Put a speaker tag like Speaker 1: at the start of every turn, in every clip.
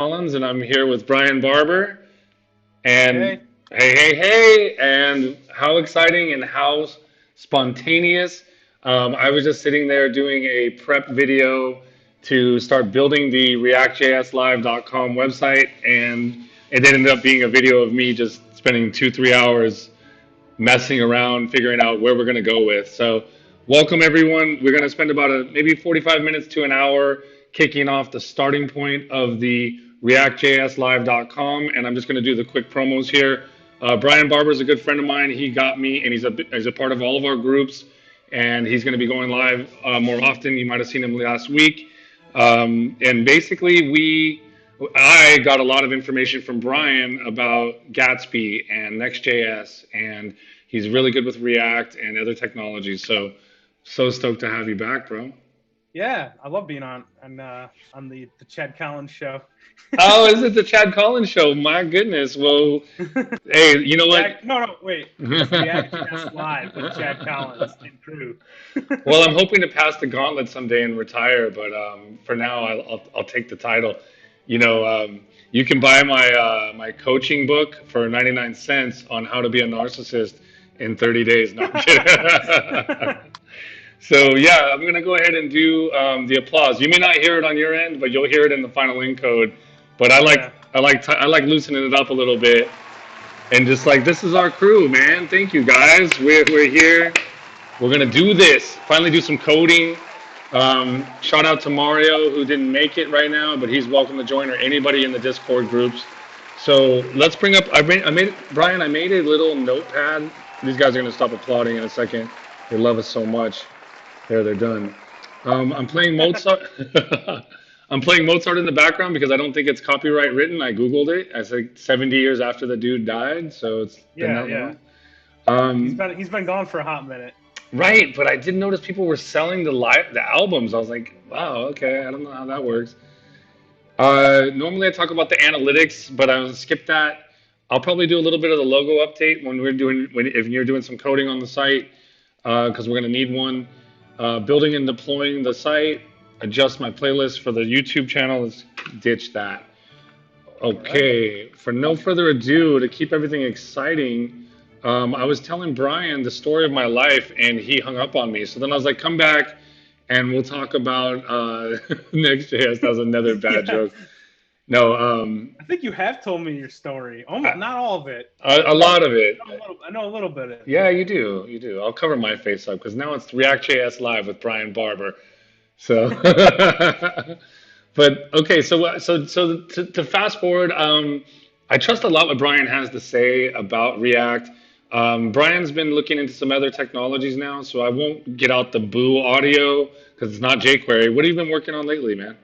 Speaker 1: Collins, and I'm here with Brian Barber. And
Speaker 2: Hey,
Speaker 1: hey, and how exciting and how spontaneous. I was just sitting there doing a prep video to start building the reactjslive.com website, and it ended up being a video of me just spending 2, 3 hours messing around, figuring out where we're going to go with. So, welcome everyone. We're going to spend about maybe 45 minutes to an hour kicking off the starting point of the reactjslive.com, and I'm just going to do the quick promos here. Brian Barber is a good friend of mine. He got me, and he's a part of all of our groups, and he's going to be going live more often. You might have seen him last week. And basically, I got a lot of information from Brian about Gatsby and Next.js, and he's really good with React and other technologies. So stoked to have you back, bro.
Speaker 2: yeah, I love being on the Chad Collins show.
Speaker 1: Oh, is it the Chad Collins show? My goodness. Well, hey, you know what?
Speaker 2: React, no, wait, it's React JS Live with Chad Collins and crew.
Speaker 1: Well, I'm hoping to pass the gauntlet someday and retire, but for now, I'll take the title. You can buy my coaching book for 99 cents on how to be a narcissist in 30 days. No, I'm kidding. So yeah, I'm gonna go ahead and do the applause. You may not hear it on your end, but you'll hear it in the final encode. But
Speaker 2: Yeah,
Speaker 1: I like loosening it up a little bit and just like this is our crew, man. Thank you guys. We're here. We're gonna do this. Finally, do some coding. Shout out to Mario who didn't make it right now, but he's welcome to join or anybody in the Discord groups. So let's bring up. I made Brian. I made a little notepad. These guys are gonna stop applauding in a second. They love us so much. There, they're done. I'm playing Mozart. I'm playing Mozart in the background because I don't think it's copyright written. I googled it. I said 70 years after the dude died, so it's been
Speaker 2: yeah,
Speaker 1: that
Speaker 2: yeah.
Speaker 1: long.
Speaker 2: He's
Speaker 1: Um,
Speaker 2: been he's been gone for a hot minute.
Speaker 1: right, but I did notice people were selling the albums. I was like, wow, okay, I don't know how that works. Normally I talk about the analytics, but I'll skip that. I'll probably do a little bit of the logo update if you're doing some coding on the site, because we're going to need one. Building and deploying the site, adjust my playlist for the YouTube channel. Let's ditch that.
Speaker 2: All right.
Speaker 1: Okay, for no further ado, to keep everything exciting, I was telling Brian the story of my life, and he hung up on me. So then I was like, "Come back, and we'll talk about Next.js." That was another bad
Speaker 2: Yeah,
Speaker 1: joke. No,
Speaker 2: I think you have told me your story. Almost
Speaker 1: I,
Speaker 2: not all of it,
Speaker 1: a
Speaker 2: but
Speaker 1: lot of it.
Speaker 2: I know a little bit of
Speaker 1: Yeah,
Speaker 2: it.
Speaker 1: you do, you do. I'll cover my face up because now it's React.js Live with Brian Barber. So, but okay, so to fast forward, I trust a lot what Brian has to say about React. Brian's been looking into some other technologies now, so I won't get out the boo audio because it's not jQuery. What have you been working on lately, man?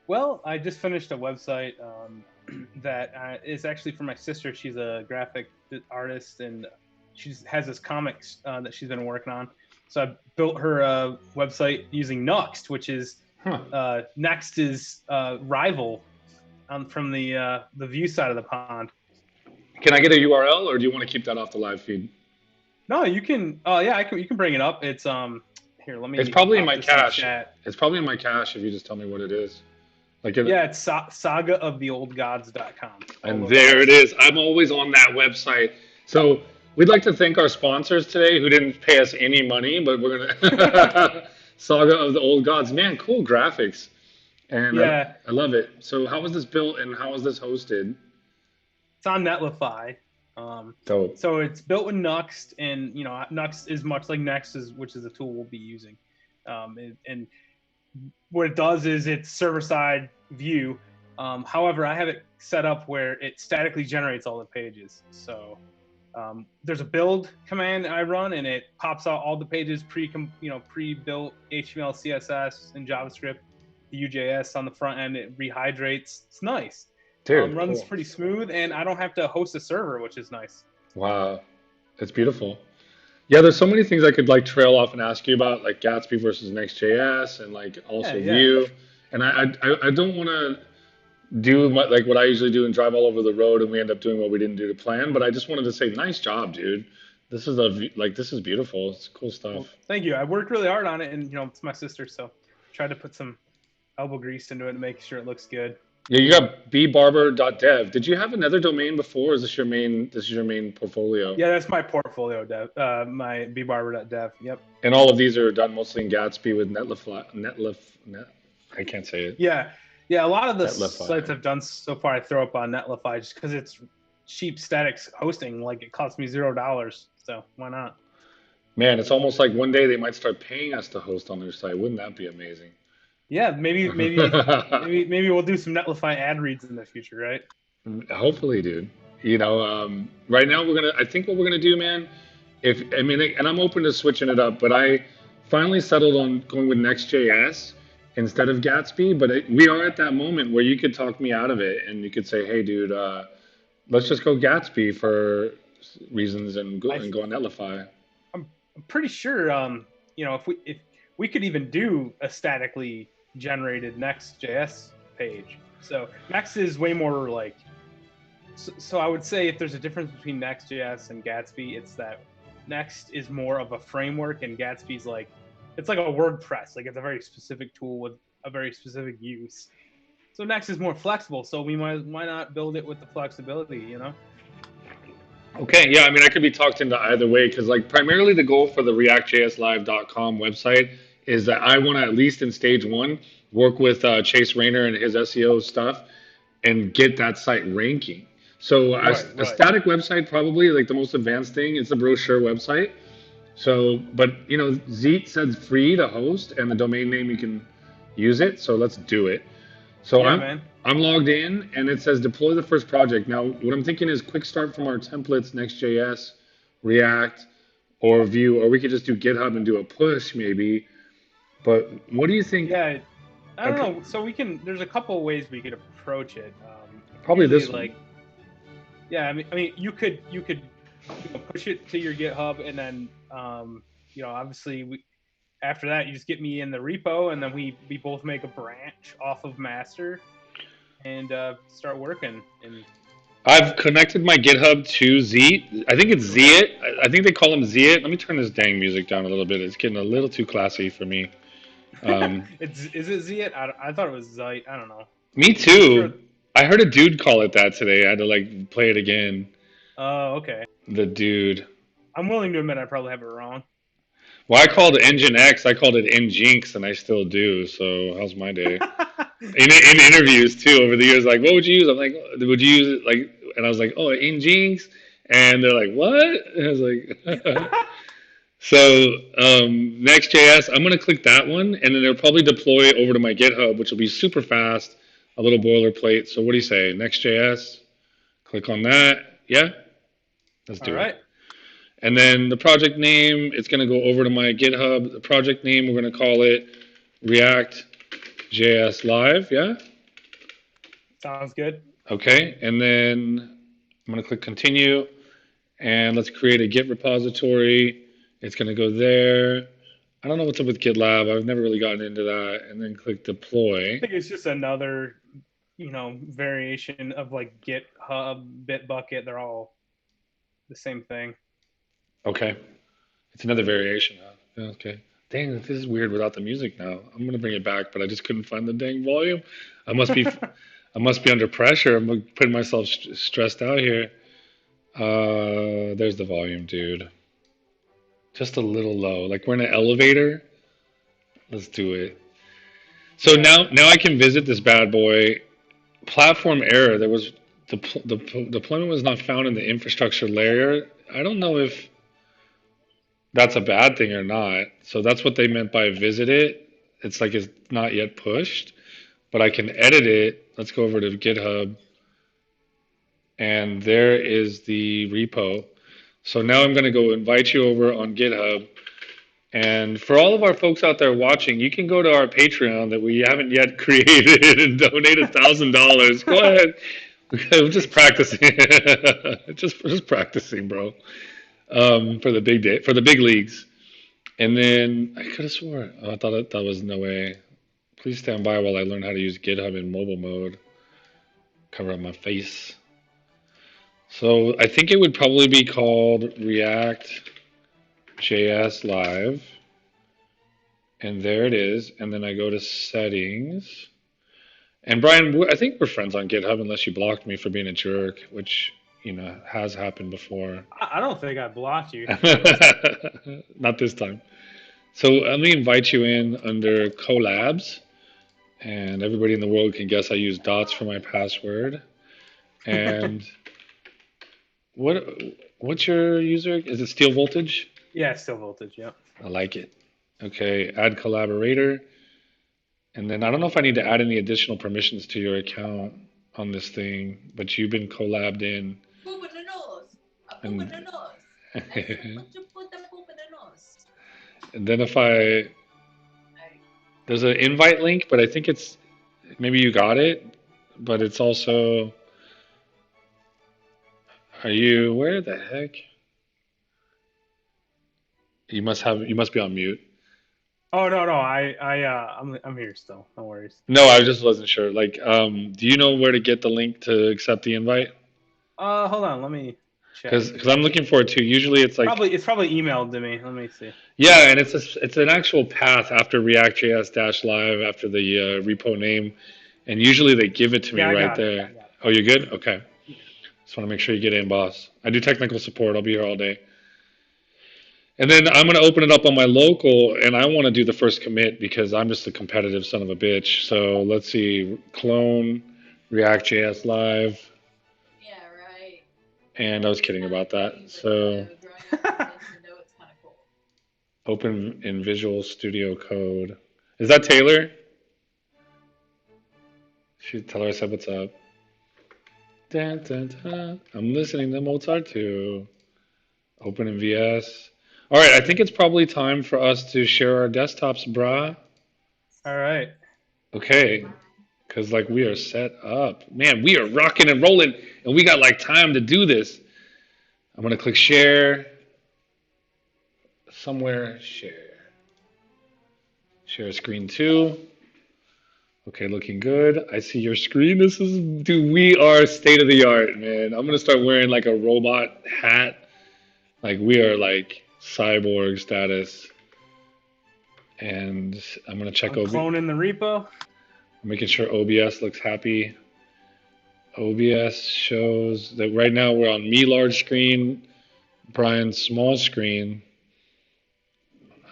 Speaker 2: Well, I just finished a website that is actually for my sister. She's a graphic artist, and she has this comics that she's been working on. So I built her a website using Nuxt, which is
Speaker 1: Huh?
Speaker 2: Next's rival from the view side of the pond.
Speaker 1: Can I get a URL, or do you want to keep that off the live feed?
Speaker 2: No, you can. Yeah, I can. You can bring it up. It's here. Let
Speaker 1: It's
Speaker 2: me
Speaker 1: probably in
Speaker 2: pop
Speaker 1: my
Speaker 2: this in
Speaker 1: cache.
Speaker 2: chat.
Speaker 1: It's probably in my cache if you just tell me what it is. Like,
Speaker 2: Yeah, it's sagaoftheoldgods.com. All
Speaker 1: and there it
Speaker 2: lowercase.
Speaker 1: is. I'm always on that website. So we'd like to thank our sponsors today who didn't pay us any money, but we're gonna Saga of the Old Gods. Man, cool graphics, and
Speaker 2: Yeah,
Speaker 1: I love it. So how was this built and how was this hosted?
Speaker 2: it's on Netlify. Um,
Speaker 1: Dope.
Speaker 2: so it's built with Nuxt, and Nuxt is much like Next, which is the tool we'll be using. And what it does is it's server side view. However, I have it set up where it statically generates all the pages. So there's a build command I run, and it pops out all the pages pre-built HTML, CSS, and JavaScript. The UJS on the front end, it rehydrates. It's nice.
Speaker 1: Dude,
Speaker 2: Runs
Speaker 1: cool.
Speaker 2: pretty smooth, and I don't have to host a server, which is nice.
Speaker 1: Wow, it's beautiful. Yeah, there's so many things I could like trail off and ask you about, like Gatsby versus Next.js, and like
Speaker 2: Yeah,
Speaker 1: also
Speaker 2: yeah.
Speaker 1: Vue. And I don't want to do like what I usually do and drive all over the road, and we end up doing what we didn't do to plan. But I just wanted to say, nice job, dude. This is beautiful. It's cool stuff.
Speaker 2: Well, thank you. I worked really hard on it, and it's my sister, so tried to put some elbow grease into it to make sure it looks good.
Speaker 1: Yeah, you got bbarber.dev. Did you have another domain before? Or is this your main? This is your main portfolio,
Speaker 2: Yeah, that's my portfolio dev. My bbarber.dev. Yep.
Speaker 1: and all of these are done mostly in Gatsby with Netlify. I can't say it.
Speaker 2: Yeah, yeah. A lot of the sites
Speaker 1: Netlify.
Speaker 2: I've done so far, I throw up on Netlify just because it's cheap statics hosting. Like it costs me $0, so why not?
Speaker 1: Man, it's almost like one day they might start paying us to host on their site. Wouldn't that be amazing?
Speaker 2: Yeah, maybe we'll do some Netlify ad reads in the future, right?
Speaker 1: Hopefully, dude. Right now I think what we're gonna do, man. If I mean, and I'm open to switching it up, but I finally settled on going with Next.js instead of Gatsby. But we are at that moment where you could talk me out of it, and you could say, "Hey, dude, let's just go Gatsby for reasons
Speaker 2: I
Speaker 1: and go on Netlify."
Speaker 2: I'm pretty sure if we could even do a statically generated Next.js page. So Next is way more like so I would say if there's a difference between Next.js and Gatsby, it's that Next is more of a framework and Gatsby's like it's like a WordPress, like it's a very specific tool with a very specific use. So Next is more flexible, so we might why not build it with the flexibility, you know?
Speaker 1: Okay, yeah, I mean, I could be talked into either way because, like, primarily the goal for the ReactJSLive.com website is that I want to, at least in stage one, work with Chase Rayner and his SEO stuff and get that site ranking. So,
Speaker 2: Right,
Speaker 1: a
Speaker 2: right.
Speaker 1: static website, probably like the most advanced thing, it's a brochure website. So, but Zeit said free to host and the domain name you can use it. So, let's do it. So
Speaker 2: Yeah,
Speaker 1: I'm
Speaker 2: man.
Speaker 1: I'm logged in and it says deploy the first project. Now, what I'm thinking is quick start from our templates, Next.js, React, or Vue, or we could just do GitHub and do a push maybe. But what do you think?
Speaker 2: Yeah, I don't
Speaker 1: Okay,
Speaker 2: know. So we can. There's a couple of ways we could approach it.
Speaker 1: probably
Speaker 2: Usually,
Speaker 1: this one.
Speaker 2: like, yeah, I mean, you could push it to your GitHub, and then, obviously, after that, you just get me in the repo, and then we both make a branch off of master and start working. And
Speaker 1: I've connected my GitHub to Zeit. I think it's
Speaker 2: okay,
Speaker 1: Ziet. I think they call him Ziet. Let me turn this dang music down a little bit. It's getting a little too classy for me. Um,
Speaker 2: is it Ziet? I thought it was Zeit. I don't know.
Speaker 1: Me
Speaker 2: I'm sure.
Speaker 1: too. I heard a dude call it that today. I had to like play it again.
Speaker 2: Oh, okay.
Speaker 1: The dude.
Speaker 2: I'm willing to admit I probably have it wrong.
Speaker 1: Well, I called Engine X. I called it Nginx, and I still do. So how's my day? In interviews too over the years, like, what would you use? I'm like, would you use it like? And I was like, oh, Nginx, and they're like, what? And I was like, so Next.js, I'm gonna click that one, and then it'll probably deploy over to my GitHub, which will be super fast, a little boilerplate. So what do you say, Next.js? Click on that. Yeah, let's
Speaker 2: All
Speaker 1: do it.
Speaker 2: right.
Speaker 1: And then the project name, it's gonna go over to my GitHub. The project name, we're gonna call it React JS Live. Yeah.
Speaker 2: Sounds good.
Speaker 1: Okay, and then I'm going to click continue and let's create a Git repository. It's going to go there. I don't know what's up with GitLab. I've never really gotten into that. And then click
Speaker 2: I
Speaker 1: deploy.
Speaker 2: think it's just another, variation of like GitHub, Bitbucket. They're all the same thing.
Speaker 1: Okay, it's another variation. Huh? Yeah, okay. Dang, this is weird without the music now. I'm going to bring it back, but I just couldn't find the dang volume. I must be I must be under pressure. I'm putting myself stressed out here. There's the volume, dude. Just a little low. Like we're in an elevator. Let's do it. So
Speaker 2: Yeah.
Speaker 1: now I can visit this bad boy. Platform error. There was the deployment was not found in the infrastructure layer. I don't know if that's a bad thing or not. So that's what they meant by visit it. It's like it's not yet pushed, but I can edit it. Let's go over to GitHub, and there is the repo. So now I'm going to go invite you over on GitHub. And for all of our folks out there watching, you can go to our Patreon that we haven't yet created and donate $1,000. Go ahead. We're just practicing. just practicing, bro. For the big day, for the big leagues. And then I could have swore. Oh, I thought that was no way. Please stand by while I learn how to use GitHub in mobile mode. Cover up my face. So I think it would probably be called React JS Live. And there it is. And then I go to settings. And Brian, I think we're friends on GitHub unless you blocked me for being a jerk, which, has happened before.
Speaker 2: I don't think I blocked you.
Speaker 1: Not this time. So let me invite you in under collabs, and everybody in the world can guess I use dots for my password. And what what's your user? Is it Steel Voltage?
Speaker 2: Yeah, still voltage. Yeah.
Speaker 1: I like it. Okay, add collaborator. And then I don't know if I need to add any additional permissions to your account on this thing, but you've been collabed in.
Speaker 3: Poop in the nose. A poop in
Speaker 1: And,
Speaker 3: the nose. That's what you put the poop in the nose.
Speaker 1: and then if I, there's an invite link, but I think it's, maybe you got it, but it's also, where the heck? You must be on mute.
Speaker 2: Oh no, I'm here still. No worries.
Speaker 1: No, I just wasn't sure. Like, do you know where to get the link to accept the invite?
Speaker 2: Hold on, let me check.
Speaker 1: Because I'm looking for it too. Usually it's like
Speaker 2: it's probably emailed to me. Let me see.
Speaker 1: yeah, and it's an actual path after React.js dash live after the repo name, and usually they give it to me
Speaker 2: Yeah, I
Speaker 1: right
Speaker 2: got it.
Speaker 1: there. Oh, you're good? Okay. Just want to make sure you get in, boss. I do technical support. I'll be here all day. And then I'm going to open it up on my local, and I want to do the first commit because I'm just a competitive son of a bitch. So let's see, clone React.js live.
Speaker 3: Yeah, right.
Speaker 1: And I was kidding about that. So open in Visual Studio Code. Is that Taylor? Tell her I said what's up. Dun, dun, dun. I'm listening to Mozart too. Open in VS. All right, I think it's probably time for us to share our desktops, brah.
Speaker 2: All right.
Speaker 1: Okay, because like we are set up. Man, we are rocking and rolling, and we got like time to do this. I'm gonna click share. Somewhere, share. Share screen 2. Okay, looking good. I see your screen. Dude, we are state of the art, man. I'm gonna start wearing like a robot hat. Like we are like cyborg status. And I'm gonna check
Speaker 2: cloning the repo.
Speaker 1: I'm making sure OBS looks happy. OBS shows that right now we're on me large screen, Brian's small screen.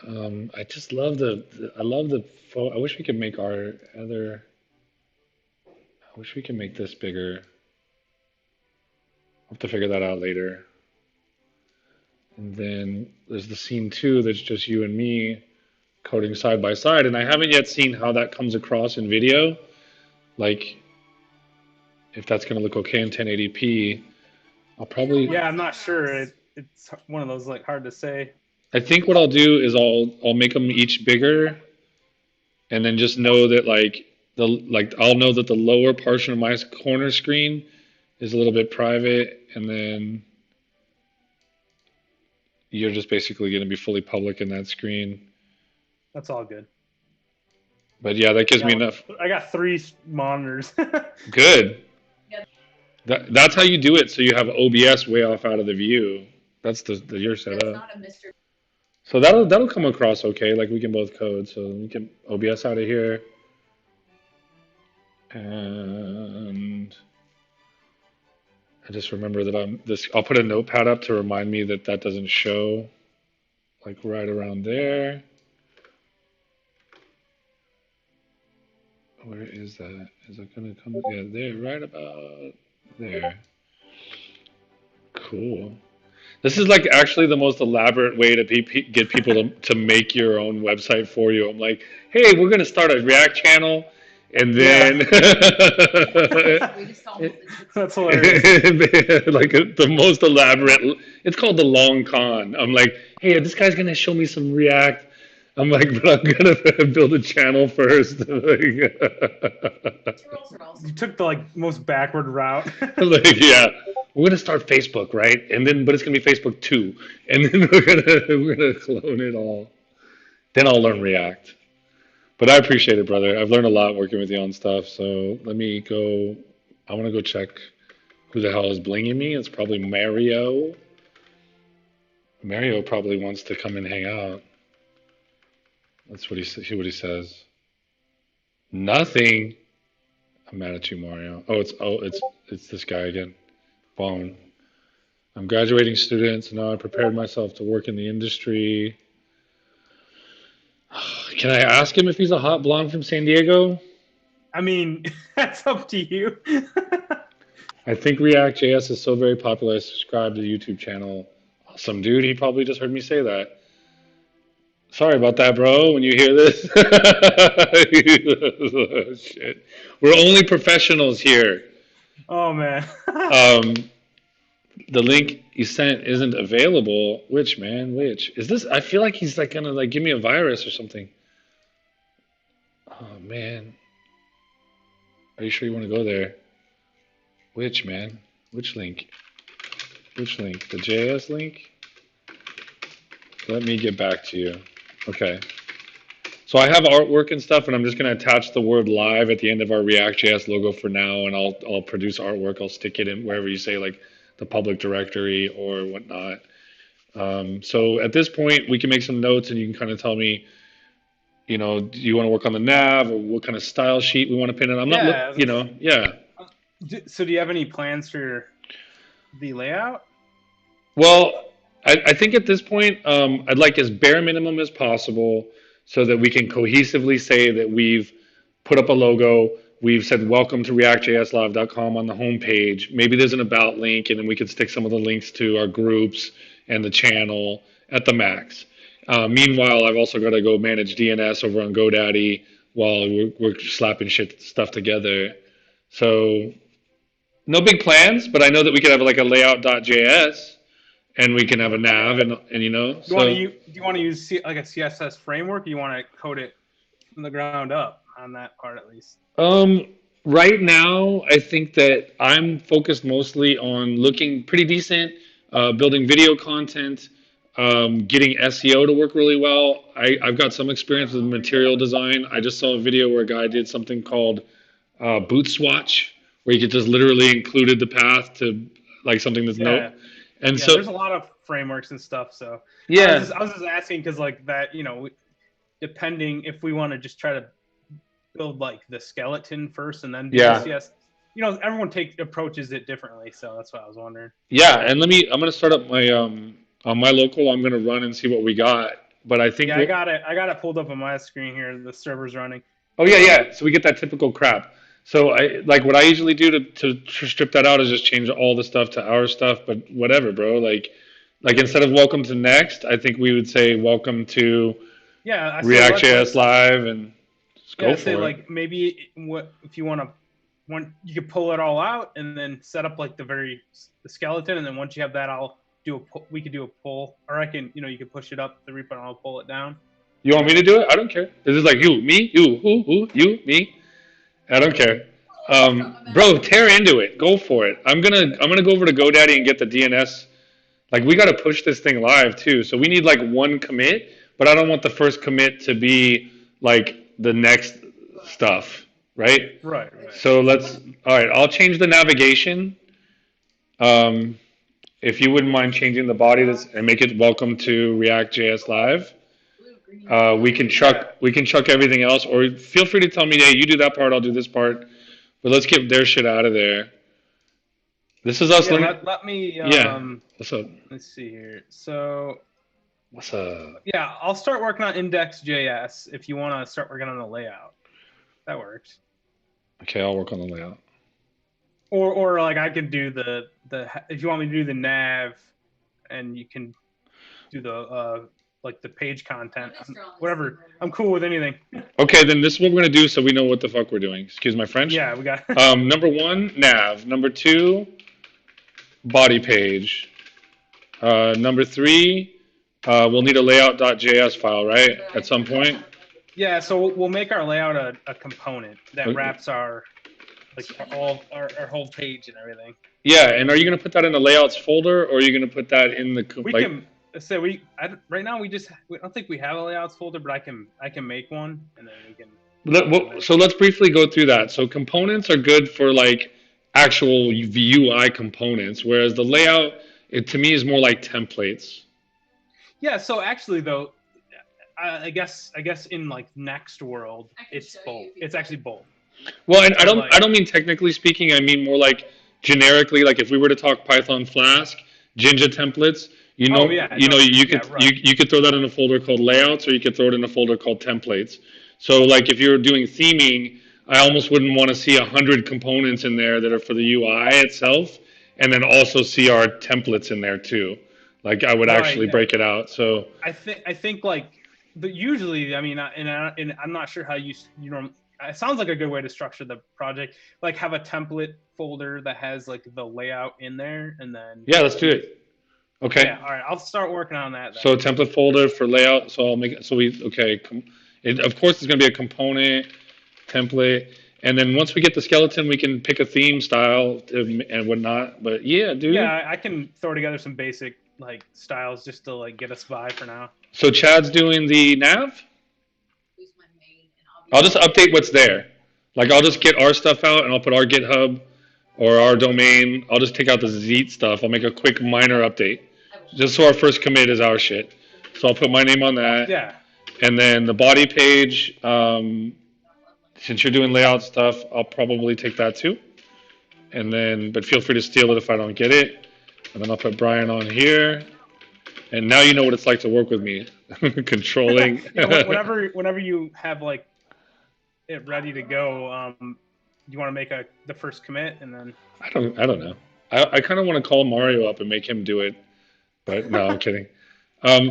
Speaker 1: I just love I love the photo. I wish we could make our other. I wish we could make this bigger. I'll have to figure that out later. And then there's the scene 2 that's just you and me coding side by side. And I haven't yet seen how that comes across in video. Like, if that's going to look okay in 1080p. I'll probably.
Speaker 2: Yeah, I'm not sure. It's one of those like hard to say.
Speaker 1: I think what I'll do is I'll make them each bigger, and then just know that I'll know that the lower portion of my corner screen is a little bit private, and then you're just basically going to be fully public in that screen.
Speaker 2: That's all good.
Speaker 1: But yeah, that gives me enough.
Speaker 2: I got 3 monitors.
Speaker 1: Good. That's how you do it. So you have OBS way off out of the view. That's your setup.
Speaker 3: That's not a mystery.
Speaker 1: So that'll come across okay. Like we can both code. So we can OBS out of here. And I just remember that I'll put a notepad up to remind me that doesn't show, like right around there. Where is that? Is it gonna come? Yeah, there, right about there. Cool. This is like actually the most elaborate way to get people to make your own website for you. I'm like, hey, we're gonna start a React channel. And then
Speaker 2: That's hilarious.
Speaker 1: Like the most elaborate. It's called the long con. I'm like, hey, this guy's gonna show me some React. I'm like, but I'm gonna build a channel first.
Speaker 2: You took the like most backward route.
Speaker 1: Like, yeah, we're gonna start Facebook, right? And then, but it's gonna be Facebook 2, and then we're gonna clone it all. Then I'll learn React. But I appreciate it, brother. I've learned a lot working with you on stuff. So let me go. I want to go check who the hell is blinging me. It's probably Mario. Mario probably wants to come and hang out. That's what he says. Nothing. I'm mad at you, Mario. Oh, it's this guy again. Boom. I'm graduating students, and now I prepared myself to work in the industry. Can I ask him if he's a hot blonde from San Diego?
Speaker 2: I mean, that's up to you.
Speaker 1: I think React.js is so very popular. I subscribe to the YouTube channel. Awesome, dude. He probably just heard me say that. Sorry about that, bro. When you hear this, shit. We're only professionals here.
Speaker 2: Oh man.
Speaker 1: Um, the link you sent isn't available. Which man? Which is this? I feel like he's like gonna like give me a virus or something. Oh man, are you sure you want to go there? Which man? Which link? Which link? The JS link? Let me get back to you. Okay. So I have artwork and stuff, and I'm just gonna attach the word live at the end of our React.js logo for now, and I'll produce artwork. I'll stick it in wherever you say like the public directory or whatnot. So at this point, we can make some notes, and you can kind of tell me, do you want to work on the nav or what kind of style sheet we want to pin it? I'm not,
Speaker 2: Yeah.
Speaker 1: yeah.
Speaker 2: So do you have any plans for the layout?
Speaker 1: Well, I think at this point, I'd like as bare minimum as possible so that we can cohesively say that we've put up a logo. We've said welcome to reactjslive.com on the homepage. Maybe there's an about link, and then we could stick some of the links to our groups and the channel at the max. Meanwhile, I've also got to go manage DNS over on GoDaddy while we're slapping stuff together. So no big plans, but I know that we could have like a layout.js and we can have a nav and
Speaker 2: Do you want to use like a CSS framework, or you want to code it from the ground up on that part at least?
Speaker 1: Right now, I think that I'm focused mostly on looking pretty decent, building video content, getting SEO to work really well. I've got some experience with material design. I just saw a video where a guy did something called boot swatch, where you could just literally included the path to like something that's
Speaker 2: Yeah.
Speaker 1: and
Speaker 2: Yeah,
Speaker 1: so
Speaker 2: there's a lot of frameworks and stuff. So
Speaker 1: yeah,
Speaker 2: I was just asking because like that, depending if we want to just try to build like the skeleton first and then do
Speaker 1: Yeah.
Speaker 2: the CS. Everyone approaches it differently, so that's what I was wondering.
Speaker 1: yeah, and I'm gonna start up my on my local. I'm gonna run and see what we got. But I think
Speaker 2: Yeah, I got it pulled up on my screen here. The server's running.
Speaker 1: oh yeah. So we get that typical crap. So I like what I usually do to strip that out is just change all the stuff to our stuff. But whatever, bro. Like instead of welcome to Next, I think we would say welcome to
Speaker 2: Yeah, I say
Speaker 1: React.js Live and just go for
Speaker 2: say
Speaker 1: it.
Speaker 2: like maybe what if you want you could pull it all out and then set up like the skeleton, and then once you have that, we could do a pull, or I can you could push it up the repo and I'll pull it down.
Speaker 1: You want me to do it? I don't care. This is like you, me, you, who, you, me. I don't care. Bro, tear into it. Go for it. I'm gonna go over to GoDaddy and get the DNS. Like we gotta push this thing live too. So we need like one commit, but I don't want the first commit to be like the next stuff, right?
Speaker 2: Right.
Speaker 1: So all right, I'll change the navigation. If you wouldn't mind changing the body and make it welcome to React.js Live. We can chuck everything else, or feel free to tell me, hey, you do that part, I'll do this part. But let's get their shit out of there. This is us.
Speaker 2: Let me.
Speaker 1: What's up?
Speaker 2: Let's see here. So.
Speaker 1: What's up?
Speaker 2: Yeah, I'll start working on Index.js if you want to start working on the layout. That works.
Speaker 1: Okay, I'll work on the layout.
Speaker 2: Or like I can do the if you want me to do the nav, and you can do the like the page content, whatever. I'm cool with anything.
Speaker 1: Okay, then this is what we're gonna do, so we know what the fuck we're doing. Excuse my French.
Speaker 2: Yeah, we got.
Speaker 1: Number 1, nav. Number 2, body page. Number 3, we'll need a layout.js file, right? At some point.
Speaker 2: Yeah, so we'll make our layout a component that wraps our our whole page and everything.
Speaker 1: Yeah, and are you gonna put that in the layouts folder, or are you gonna put that in the?
Speaker 2: Right now we don't think we have a layouts folder, but I can make one, and then we can.
Speaker 1: So let's briefly go through that. So components are good for like actual UI components, whereas the layout, to me, is more like templates.
Speaker 2: Yeah. So actually, though, I guess in like Next world, it's both. It's actually both.
Speaker 1: Well, and I
Speaker 2: Or
Speaker 1: don't
Speaker 2: like,
Speaker 1: I don't mean technically speaking. I mean more like generically. Like if we were to talk Python Flask, Jinja templates,
Speaker 2: oh yeah,
Speaker 1: you know,
Speaker 2: no,
Speaker 1: you
Speaker 2: yeah,
Speaker 1: could
Speaker 2: right.
Speaker 1: you could throw that in a folder called layouts, or you could throw it in a folder called templates. So like if you're doing theming, I almost wouldn't want to see 100 components in there that are for the UI itself, and then also see our templates in there too. Like I would
Speaker 2: Right,
Speaker 1: actually
Speaker 2: yeah.
Speaker 1: break it out. So
Speaker 2: I think like, but usually, I mean, and I'm not sure how you know. It sounds like a good way to structure the project. Like have a template folder that has like the layout in there, and then
Speaker 1: yeah, let's do it.
Speaker 2: yeah.
Speaker 1: Okay.
Speaker 2: All right, I'll start working on that then.
Speaker 1: So template folder for layout. So I'll make it. So we okay. Of course, it's going to be a component template, and then once we get the skeleton, we can pick a theme style and whatnot. But yeah,
Speaker 2: Yeah,
Speaker 1: dude.
Speaker 2: I can throw together some basic like styles just to like get us by for now.
Speaker 1: So Chad's doing the nav.
Speaker 3: Who's my main, and
Speaker 1: I'll just
Speaker 3: obviously
Speaker 1: update what's there. Like I'll just get our stuff out and I'll put our GitHub or our domain. I'll just take out the Zeit stuff. I'll make a quick minor update,
Speaker 3: I will.
Speaker 1: just so our first commit is our shit. So I'll put my name on that,
Speaker 2: Yeah,
Speaker 1: and then the body page. Since you're doing layout stuff, I'll probably take that too. And then, but feel free to steal it if I don't get it. And then I'll put Brian on here. And now you know what it's like to work with me, controlling.
Speaker 2: yeah. Whenever you have like it ready to go, you want to make the first commit and then.
Speaker 1: I don't know. I kind of want to call Mario up and make him do it, but no, I'm kidding.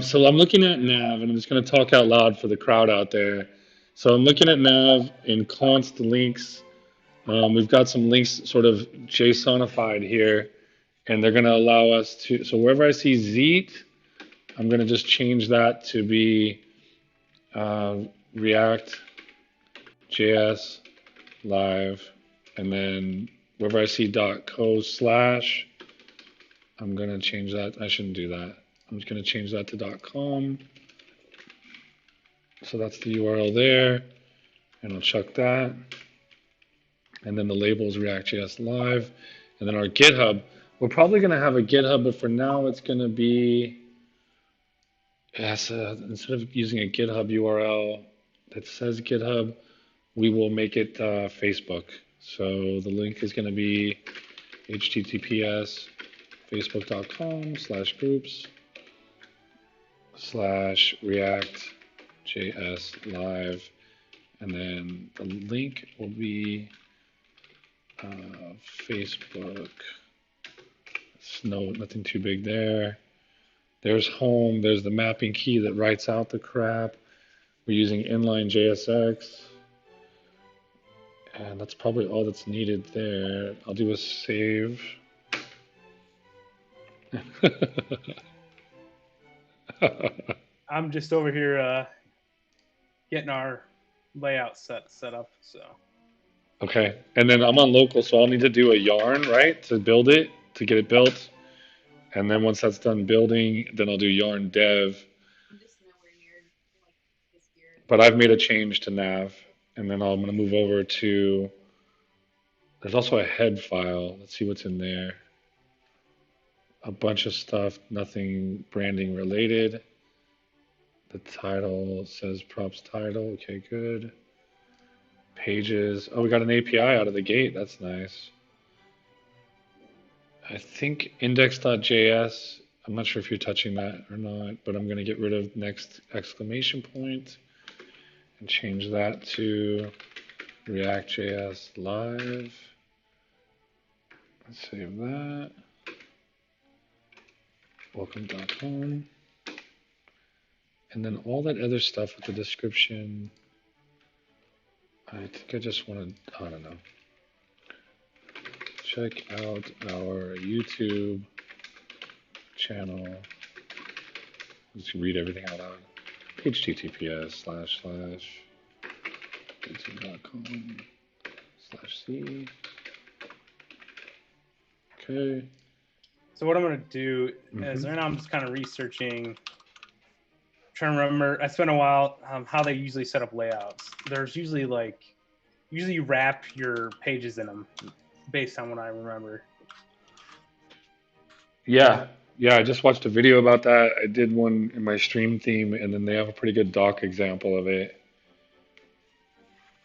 Speaker 1: So I'm looking at nav, and I'm just going to talk out loud for the crowd out there. So I'm looking at nav in const links. We've got some links sort of JSONified here, and they're going to allow us to. So wherever I see Zeit, I'm going to just change that to be React JS live, and then wherever I see .co/, I'm going to change that. I shouldn't do that. I'm just going to change that to .com. So that's the URL there, and I'll chuck that. And then the label is React.js live, and then our GitHub. We're probably going to have a GitHub, but for now it's going to be instead of using a GitHub URL that says GitHub, we will make it Facebook. So the link is going to be https facebook.com/groups/React.js live, and then the link will be Facebook. Nothing too big there. There's home. There's the mapping key that writes out the crap. We're using inline JSX. And that's probably all that's needed there. I'll do a save.
Speaker 2: I'm just over here getting our layout set up. So
Speaker 1: Okay, and then I'm on local, so I'll need to do a yarn, right, to build it, to get it built. And then once that's done building, then I'll do yarn dev.
Speaker 3: I'm just nowhere near like this gear.
Speaker 1: But I've made a change to nav, and then I'm going to move over to. There's also a head file. Let's see what's in there. A bunch of stuff, nothing branding related. The title says props title. Okay, good. Pages. Oh, we got an API out of the gate. That's nice. I think index.js. I'm not sure if you're touching that or not, but I'm going to get rid of next exclamation point and change that to React.js live. Let's save that. Welcome.home. And then all that other stuff with the description. I think I just want to, I don't know. Check out our YouTube channel. Let's read everything out loud. https://youtube.com/c. Okay.
Speaker 2: so what I'm gonna do is right now I'm just kind of researching. Trying to remember. I spent a while how they usually set up layouts. There's usually you wrap your pages in them, based on what I remember.
Speaker 1: Yeah, I just watched a video about that. I did one in my stream theme, and then they have a pretty good doc example of it.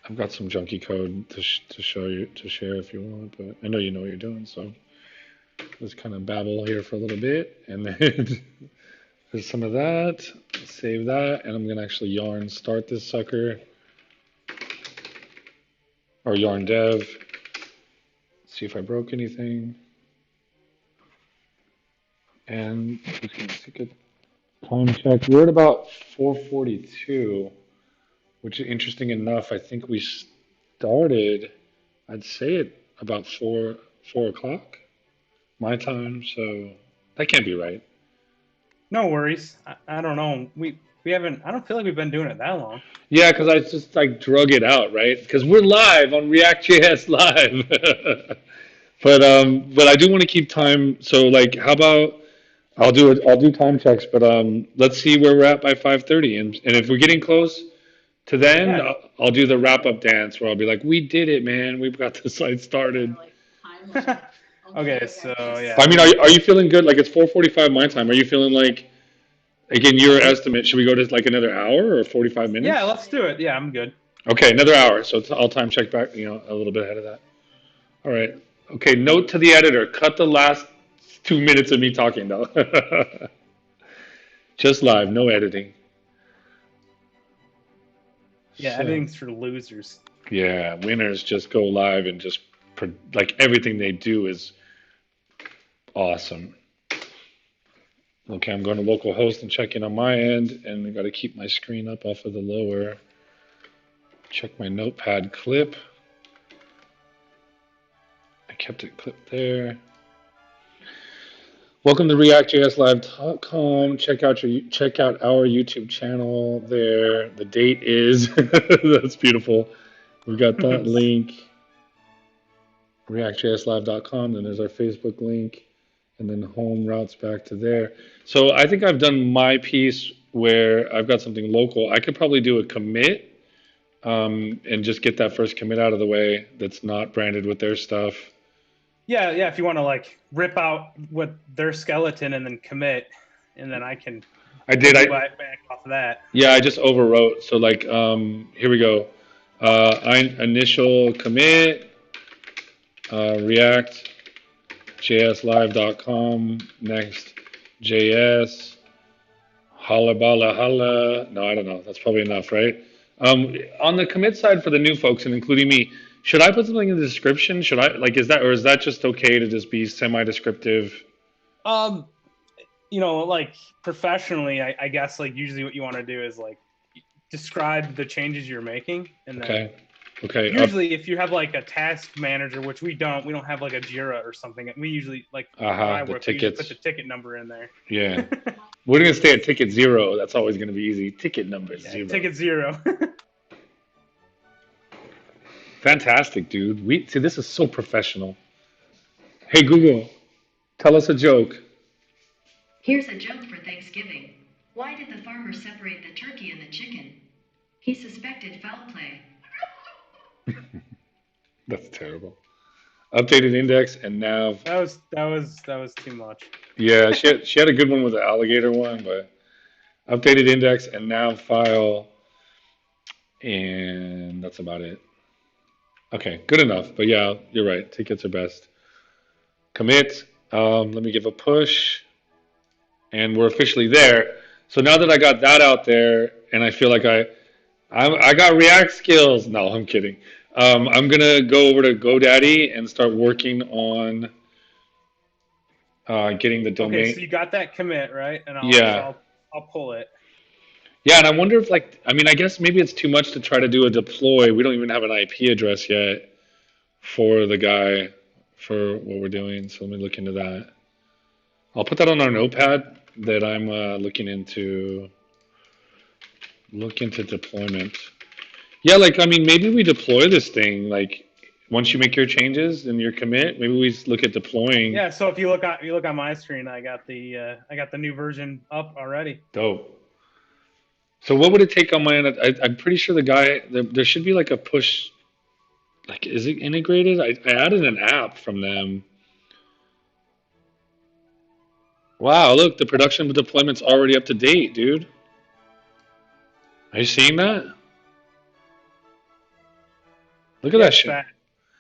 Speaker 1: I've got some junky code to show you to share if you want, but I know you know what you're doing, so let's kind of babble here for a little bit, and then there's some of that. Save that, and I'm gonna actually yarn start this sucker or yarn dev. See if I broke anything, and we can take a time check. We're at about 4:42, which is interesting enough. I think we started. I'd say at about four o'clock my time, so that can't be right.
Speaker 2: No worries. I don't know. We haven't. I don't feel like we've been doing it that long.
Speaker 1: Yeah, because I just like drug it out, right? Because we're live on React.js Live. But I do want to keep time. So like, how about I'll do it. I'll do time checks, but let's see where we're at by 5:30, and if we're getting close to then,
Speaker 2: Yeah.
Speaker 1: I'll do the wrap up dance where I'll be like, "We did it, man! We've got the site started."
Speaker 3: Like timeline.
Speaker 2: Okay, so yeah.
Speaker 1: I mean, are you feeling good? Like it's 4:45 my time. Are you feeling like, again, your estimate? Should we go to like another hour or 45 minutes?
Speaker 2: Yeah, let's do it. Yeah, I'm good.
Speaker 1: Okay, another hour. So I'll time check back. A little bit ahead of that. All right. Okay. Note to the editor: cut the last 2 minutes of me talking, though. Just live, no editing.
Speaker 2: Yeah,
Speaker 1: So,
Speaker 2: editing's for losers.
Speaker 1: yeah, winners just go live and just like everything they do is awesome. Okay, I'm going to localhost and check in on my end, and I got to keep my screen up off of the lower. Check my notepad clip. I kept it clipped there. Welcome to ReactJSLive.com. Check out our YouTube channel there. The date is that's beautiful. We've got that link. ReactJSLive.com. Then there's our Facebook link, and then home routes back to there. So I think I've done my piece where I've got something local. I could probably do a commit, and just get that first commit out of the way. That's not branded with their stuff.
Speaker 2: Yeah. If you want to like rip out what their skeleton and then commit, and then I can.
Speaker 1: I did.
Speaker 2: Back off of that.
Speaker 1: Yeah, I just overwrote. So like, here we go. Initial commit, react.jslive.com, NEXT.JS, holla bala holla. No, I don't know. That's probably enough, right? On the commit side for the new folks and including me, should I put something in the description? Should I like is that just okay to just be semi-descriptive?
Speaker 2: Like professionally, I guess like usually what you want to do is like describe the changes you're making, and then
Speaker 1: okay.
Speaker 2: Usually, if you have like a task manager, which we don't have like a Jira or something. We usually like
Speaker 1: the tickets.
Speaker 2: Put the ticket number in there.
Speaker 1: Yeah, we're gonna stay at ticket 0. That's always gonna be easy. Ticket number 0.
Speaker 2: Ticket 0.
Speaker 1: Fantastic, dude. See, this is so professional. Hey Google, tell us a joke.
Speaker 4: Here's a joke for Thanksgiving. Why did the farmer separate the turkey and the chicken? He suspected foul play.
Speaker 1: That's terrible. Updated index and nav.
Speaker 2: That was too much.
Speaker 1: Yeah, she had a good one with the alligator one, but updated index and nav file, and that's about it. Okay, good enough. But yeah, you're right. Tickets are best. Commit. Let me give a push, and we're officially there. So now that I got that out there, and I feel like I got React skills. No, I'm kidding. I'm gonna go over to GoDaddy and start working on getting the domain.
Speaker 2: Okay, so you got that commit, right? And I'll pull it.
Speaker 1: Yeah, and I wonder if I guess maybe it's too much to try to do a deploy. We don't even have an IP address yet for the guy for what we're doing. So let me look into that. I'll put that on our notepad that I'm looking into deployment. Yeah, maybe we deploy this thing once you make your changes and your commit. Maybe we look at deploying.
Speaker 2: Yeah. So if you look on my screen, I got the new version up already.
Speaker 1: Dope. So what would it take on my end? I'm pretty sure the guy there should be like a push. Is it integrated? I added an app from them. Wow, look, the production deployment's already up to date, dude. Are you seeing that? Look at
Speaker 2: Yeah,
Speaker 1: that
Speaker 2: it's
Speaker 1: shit.
Speaker 2: fast.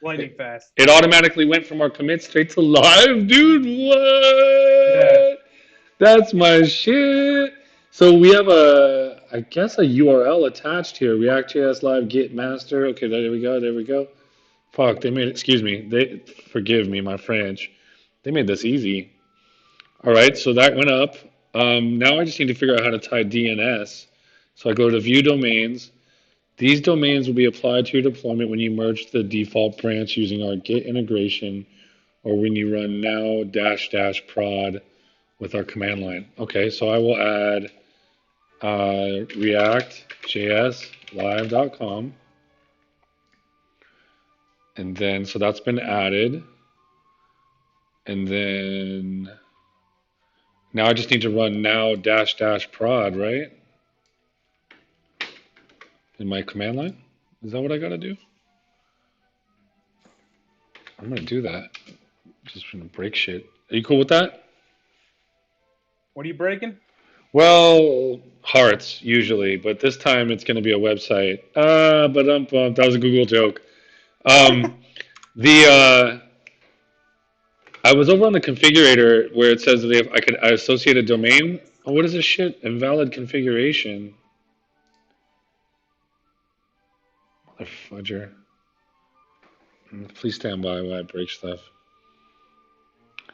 Speaker 2: Lightning fast.
Speaker 1: It automatically went from our commit straight to live, dude. What?
Speaker 2: Yeah.
Speaker 1: That's my shit. So we have I guess a URL attached here. React.js live git master. Okay, there we go. There we go. Fuck, they made, excuse me. Forgive me, my French. They made this easy. All right, so that went up. Now I just need to figure out how to tie DNS. So I go to view domains. These domains will be applied to your deployment when you merge the default branch using our Git integration or when you run now dash dash prod with our command line. Okay, so I will add React.js live.com. And then, so that's been added. And then now I just need to run now dash dash prod, right? In my command line? Is that what I gotta do? I'm gonna do that. Just gonna break shit. Are you cool with that?
Speaker 2: What are you breaking?
Speaker 1: Well, hearts usually, but this time it's gonna be a website. But that was a Google joke. Um, the I was over on the configurator where it says that if I associate a domain. Oh, what is this shit? Invalid configuration. Mother fudger. Please stand by while I break stuff.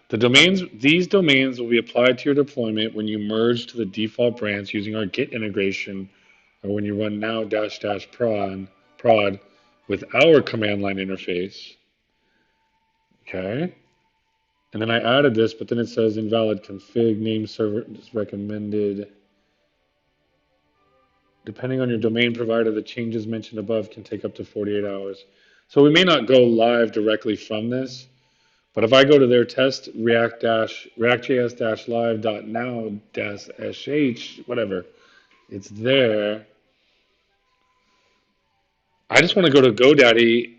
Speaker 1: These domains will be applied to your deployment when you merge to the default branch using our Git integration, or when you run now dash dash prod with our command line interface. Okay. And then I added this, but then it says invalid config, name server is recommended. Depending on your domain provider, the changes mentioned above can take up to 48 hours. So we may not go live directly from this, but if I go to their test react.js live.now-sh, whatever, it's there. I just want to go to GoDaddy.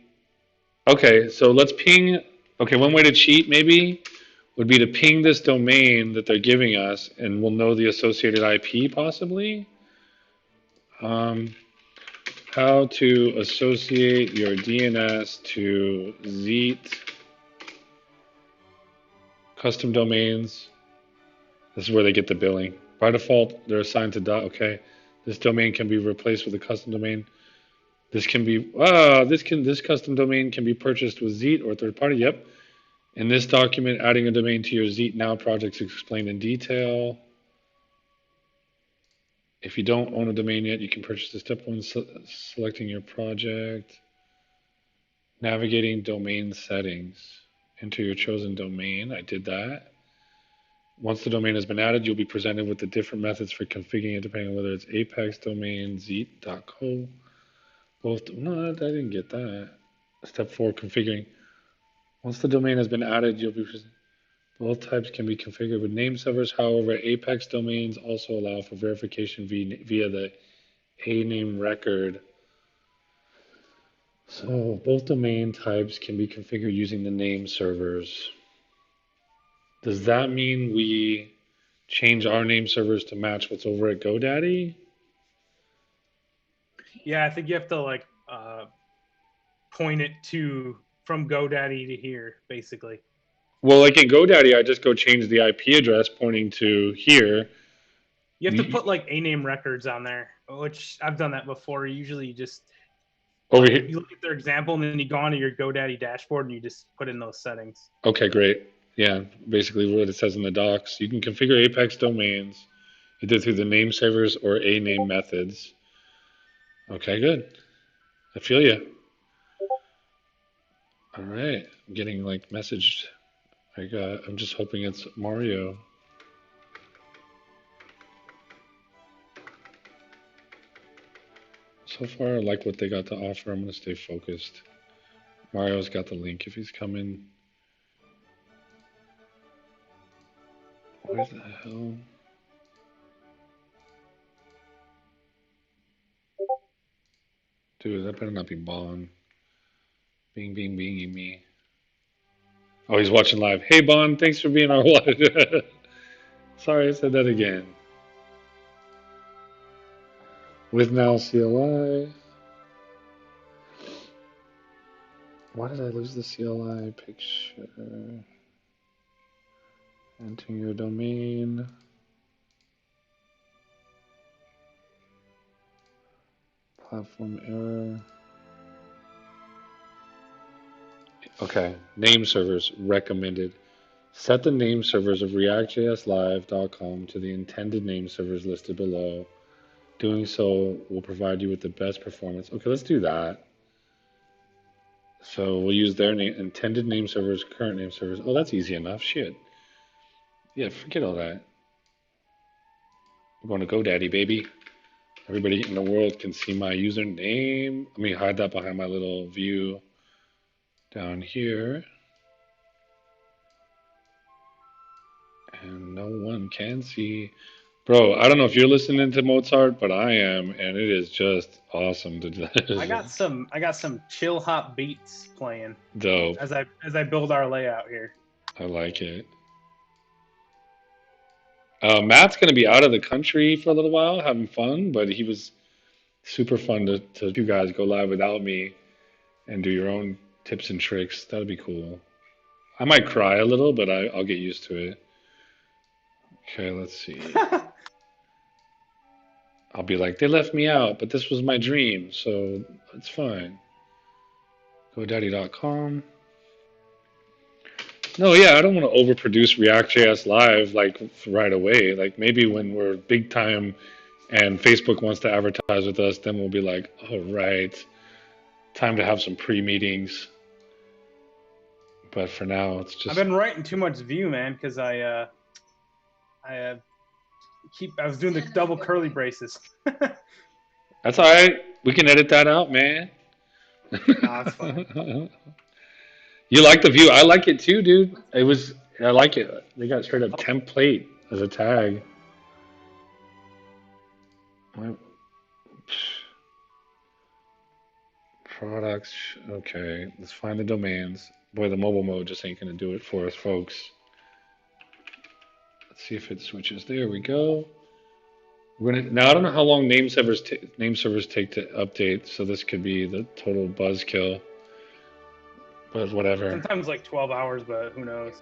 Speaker 1: Okay, so let's ping. Okay, one way to cheat maybe would be to ping this domain that they're giving us, and we'll know the associated IP possibly. How to associate your DNS to Zeit custom domains. This is where they get the billing. By default, they're assigned to dot. Okay, this domain can be replaced with a custom domain. This can be this custom domain can be purchased with Zeit or third party. Yep. In this document, adding a domain to your Zeit Now project is explained in detail. If you don't own a domain yet, you can purchase the step one, selecting your project, navigating domain settings. Enter your chosen domain. I did that. Once the domain has been added, you'll be presented with the different methods for configuring it, depending on whether it's Apex domain, Zeit.co. No, I didn't get that. Step 4, configuring. Once the domain has been added, you'll be presented. Both types can be configured with Nameservers. However, Apex domains also allow for verification via the A name record. So both domain types can be configured using the Nameservers. Does that mean we change our Nameservers to match what's over at GoDaddy?
Speaker 2: Yeah, I think you have to like point it to from GoDaddy to here, basically.
Speaker 1: Well, like in GoDaddy, I just go change the IP address pointing to here.
Speaker 2: You have to put like a name records on there, which I've done that before. Usually, you just
Speaker 1: over here.
Speaker 2: You look at their example, and then you go onto your GoDaddy dashboard, and you just put in those settings.
Speaker 1: Okay, great. Yeah, basically what it says in the docs. You can configure Apex domains either through the Namesavers or A name methods. Okay, good. I feel you. All right, I'm getting like messaged. I'm just hoping it's Mario. So far, I like what they got to offer. I'm gonna stay focused. Mario's got the link if he's coming. Where the hell? Dude, that better not be Bon. Bing, bing, binging me. Oh, he's watching live. Hey, Bon, thanks for being our watch. Sorry, I said that again. With now CLI. Why did I lose the CLI picture? Enter your domain. Platform error. Okay, name servers recommended. Set the name servers of reactjslive.com to the intended name servers listed below. Doing so will provide you with the best performance. Okay, let's do that. So we'll use their name, intended name servers, current name servers. Oh, that's easy enough. Shit. Yeah, forget all that. We're going to GoDaddy, baby. Everybody in the world can see my username. Let me hide that behind my little view down here. And no one can see. Bro, I don't know if you're listening to Mozart, but I am, and it is just awesome to do that.
Speaker 2: I got some chill hop beats playing
Speaker 1: Dope.
Speaker 2: as I build our layout here.
Speaker 1: I like it. Matt's going to be out of the country for a little while, having fun, but he was super fun to you guys go live without me and do your own tips and tricks. That'd be cool. I might cry a little, but I'll get used to it. Okay, let's see. I'll be like, they left me out, but this was my dream, so it's fine. GoDaddy.com. No, yeah, I don't want to overproduce React.js Live like right away. Like maybe when we're big time and Facebook wants to advertise with us, then we'll be like, all right, time to have some pre-meetings. But for now, it's just.
Speaker 2: I've been writing too much Vue, man, because I was doing the double curly braces.
Speaker 1: That's all right. We can edit that out, man.
Speaker 2: Nah, it's fine.
Speaker 1: You like the Vue? I like it too, dude. I like it. They got straight up template as a tag. Products. Okay, let's find the domains. Boy, the mobile mode just ain't gonna do it for us, folks. Let's see if it switches. There we go. Now I don't know how long name servers take to update, so this could be the total buzzkill. But whatever.
Speaker 2: Sometimes like 12 hours, but who knows?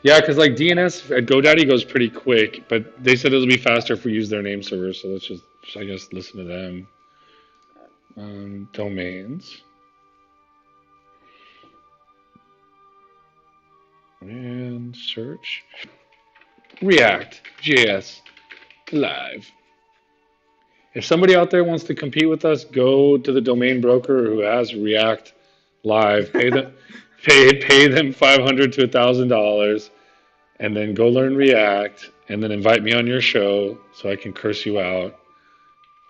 Speaker 1: Yeah, because like DNS at GoDaddy goes pretty quick, but they said it'll be faster if we use their name server, so let's just I guess listen to them. Domains. And search. React.js Live. If somebody out there wants to compete with us, go to the domain broker who has React Live. Pay them, pay them $500 to $1,000, and then go learn React, and then invite me on your show so I can curse you out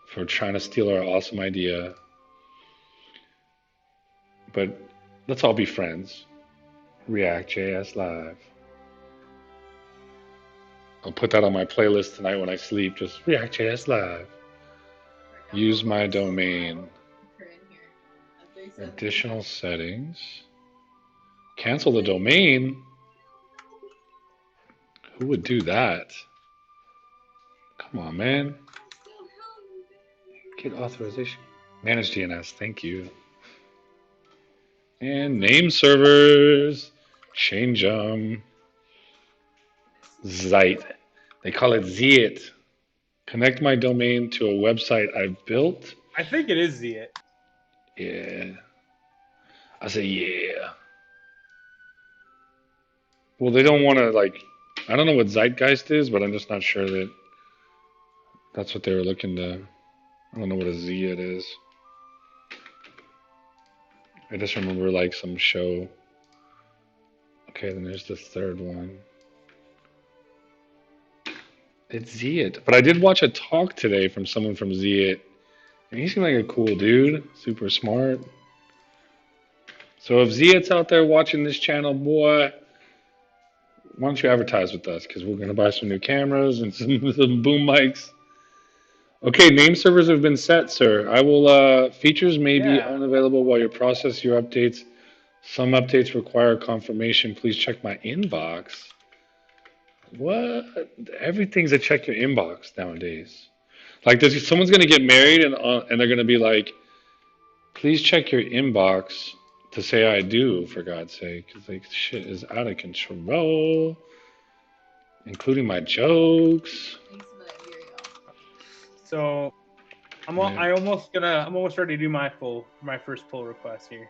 Speaker 1: for trying to steal our awesome idea. But let's all be friends. React.js Live. I'll put that on my playlist tonight when I sleep. Just React.js Live. Use my domain. Additional settings. Cancel the domain? Who would do that? Come on, man. Get authorization. Manage DNS. Thank you. And name servers. Change them. Zeit. They call it Zeit. Connect my domain to a website I've built.
Speaker 2: I think it is Zeit.
Speaker 1: Yeah. I say yeah. Well, they don't want to I don't know what Zeitgeist is, but I'm just not sure that that's what they were looking to. I don't know what a Zeit is. I just remember some show. Okay, then there's the third one. It's Zeit. But I did watch a talk today from someone from Zeit. And he seemed like a cool dude. Super smart. So if Zeit's out there watching this channel, boy, why don't you advertise with us? Because we're going to buy some new cameras and some boom mics. Okay, name servers have been set, sir. I will, features may be unavailable while you process your updates. Some updates require confirmation. Please check my inbox. What? Everything's a check your inbox nowadays. Someone's going to get married and they're going to be like, please check your inbox to say I do, for God's sake. 'Cause like shit is out of control, including my jokes.
Speaker 3: Thanks for that, Uriel.
Speaker 2: So I'm almost ready to do my first pull request here.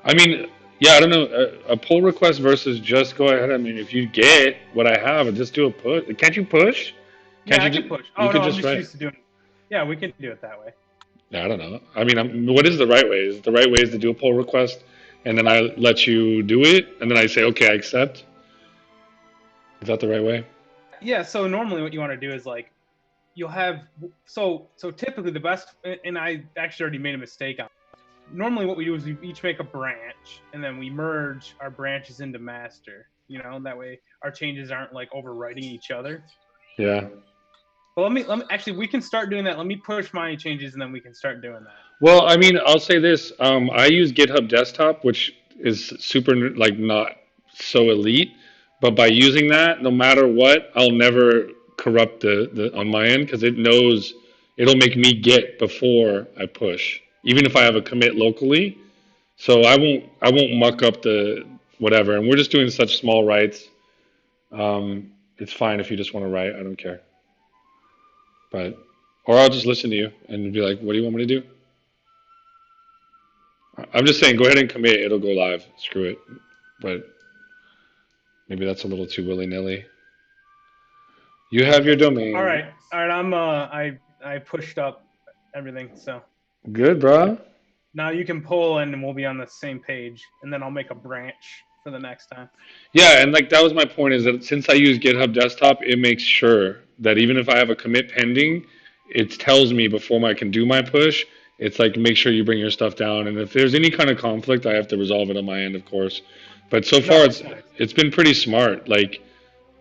Speaker 1: I mean, yeah, I don't know. A pull request versus just go ahead. I mean, if you get what I have, just do a push. Can't you push? Can't
Speaker 2: Yeah,
Speaker 1: you
Speaker 2: I can
Speaker 1: just?
Speaker 2: push.
Speaker 1: You
Speaker 2: Oh
Speaker 1: could
Speaker 2: no, I'm
Speaker 1: just
Speaker 2: just
Speaker 1: write.
Speaker 2: used to doing. Yeah, we can do it that way.
Speaker 1: I don't know. I mean, what is the right way? Is the right way is to do a pull request, and then I let you do it, and then I say, okay, I accept. Is that the right way?
Speaker 2: Yeah. So normally, what you want to do is like you'll have so typically the best, and I actually already made a mistake on. Normally, what we do is we each make a branch, and then we merge our branches into master. You know, that way our changes aren't like overwriting each other.
Speaker 1: Yeah.
Speaker 2: Well, let me actually we can start doing that. Let me push my changes, and then we can start doing that.
Speaker 1: Well, I mean, I'll say this. I use GitHub Desktop, which is super like not so elite, but by using that, no matter what, I'll never corrupt the on my end because it knows it'll make me get before I push, even if I have a commit locally. So I won't muck up the whatever. And we're just doing such small writes. It's fine if you just want to write. I don't care. But or I'll just listen to you and be like, what do you want me to do? I'm just saying, go ahead and commit. It'll go live. Screw it. But maybe that's a little too willy nilly. You have your domain.
Speaker 2: All right. I pushed up everything, so
Speaker 1: Good, bro.
Speaker 2: now you can pull and we'll be on the same page, and then I'll make a branch for the next time.
Speaker 1: Yeah, and like that was my point is that since I use GitHub Desktop, it makes sure that even if I have a commit pending, it tells me before I can do my push. It's like make sure you bring your stuff down, and if there's any kind of conflict, I have to resolve it on my end, of course. But so far,
Speaker 2: No,
Speaker 1: it's been pretty smart. Like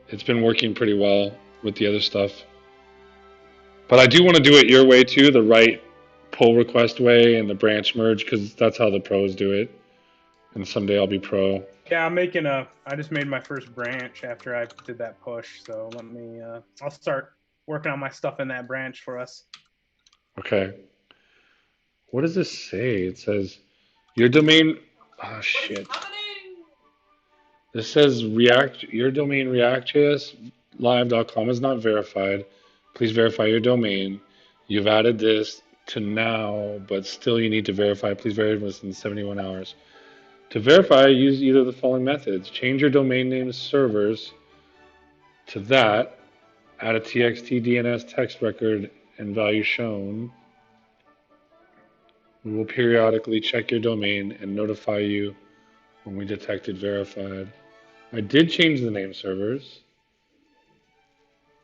Speaker 1: it's been working pretty well with the other stuff. But I do want to do it your way too, the right pull request way and the branch merge, because that's how the pros do it. And someday I'll be pro.
Speaker 2: yeah, I just made my first branch after I did that push. So let me, I'll start working on my stuff in that branch for us.
Speaker 1: Okay. What does this say? It says your domain. Oh shit.
Speaker 3: Happening!
Speaker 1: This says React. Your domain React.js live.com is not verified. Please verify your domain. You've added this to now, but still you need to verify. Please verify this in 71 hours. To verify, use either of the following methods. Change your domain name servers to that. Add a txt DNS text record and value shown. We will periodically check your domain and notify you when we detect it verified. I did change the name servers.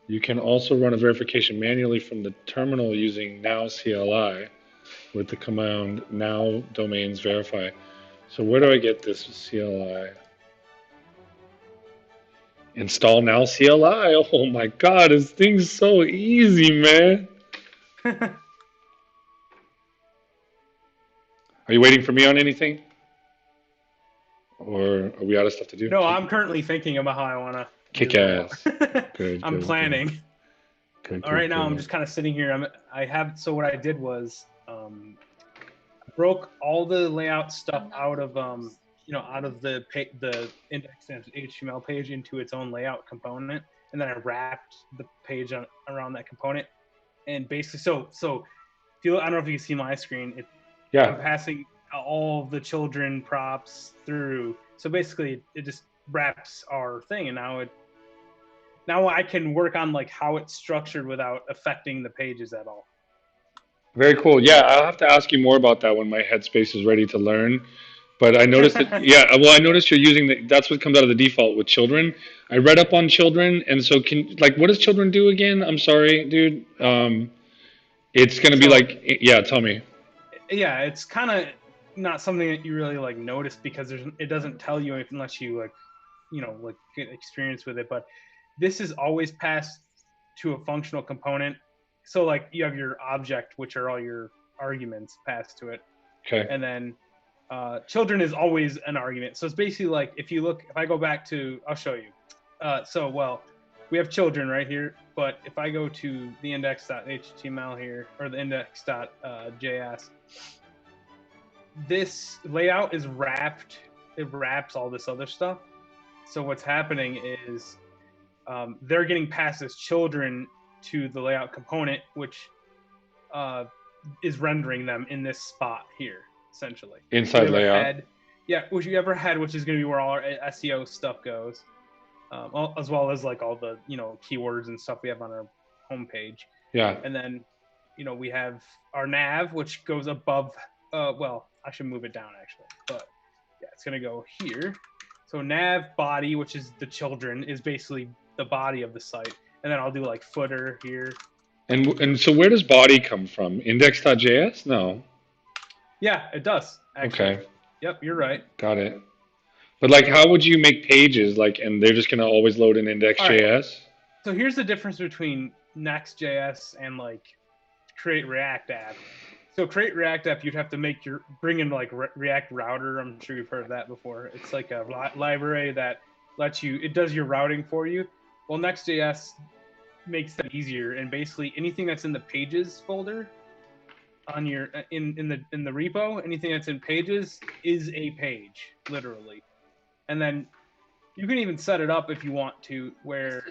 Speaker 1: You can also run a verification manually from the terminal using now CLI with the command now domains verify. So where do I get this CLI? Install now CLI. Oh my God, this thing's so easy, man. Are you waiting for me on anything? Or are we out of stuff to do?
Speaker 2: No, I'm currently thinking about how I want to
Speaker 1: Kick ass. Good.
Speaker 2: I'm
Speaker 1: good,
Speaker 2: planning.
Speaker 1: Good.
Speaker 2: All right, now I'm just kind of sitting here. So what I did was broke all the layout stuff out of out of the index HTML page into its own layout component, and then I wrapped the page around that component. And basically, so I don't know if you can see my screen. I'm passing all the children props through. So basically, it just wraps our thing, and now I can work on like how it's structured without affecting the pages at all.
Speaker 1: Very cool. Yeah, I'll have to ask you more about that when my headspace is ready to learn. But I noticed that, yeah, well, I noticed you're using that's what comes out of the default with children. I read up on children, and so what does children do again? I'm sorry, dude. It's going to be like, yeah, tell me.
Speaker 2: Yeah, it's kind of not something that you really like notice because it doesn't tell you unless you like get experience with it. But this is always passed to a functional component. So like you have your object, which are all your arguments passed to it.
Speaker 1: Okay.
Speaker 2: And then children is always an argument. So it's basically like if I go back to, I'll show you. We have children right here, but if I go to the index.html here, or the index.js, this layout is wrapped. It wraps all this other stuff. So what's happening is they're getting passed as children to the layout component, which is rendering them in this spot here, essentially.
Speaker 1: Inside layout.
Speaker 2: Which you ever had, which is going to be where all our SEO stuff goes, as well as like all the keywords and stuff we have on our homepage.
Speaker 1: Yeah.
Speaker 2: And then we have our nav, which goes above. Well, I should move it down actually, but yeah, it's going to go here. So nav body, which is the children, is basically the body of the site, and then I'll do like footer here.
Speaker 1: And so where does body come from? Index.js? No.
Speaker 2: Yeah, it does. Actually.
Speaker 1: Okay.
Speaker 2: Yep, you're right.
Speaker 1: Got it. But like, how would you make pages and they're just gonna always load in Index.js?
Speaker 2: Right. So here's the difference between Next.js and like Create React app. So Create React app, you'd have to bring in like React Router. I'm sure you've heard of that before. It's like a library that it does your routing for you. Well, Next.js makes that easier, and basically anything that's in the pages folder on your in the repo, anything that's in pages is a page, literally. And then you can even set it up if you want to, where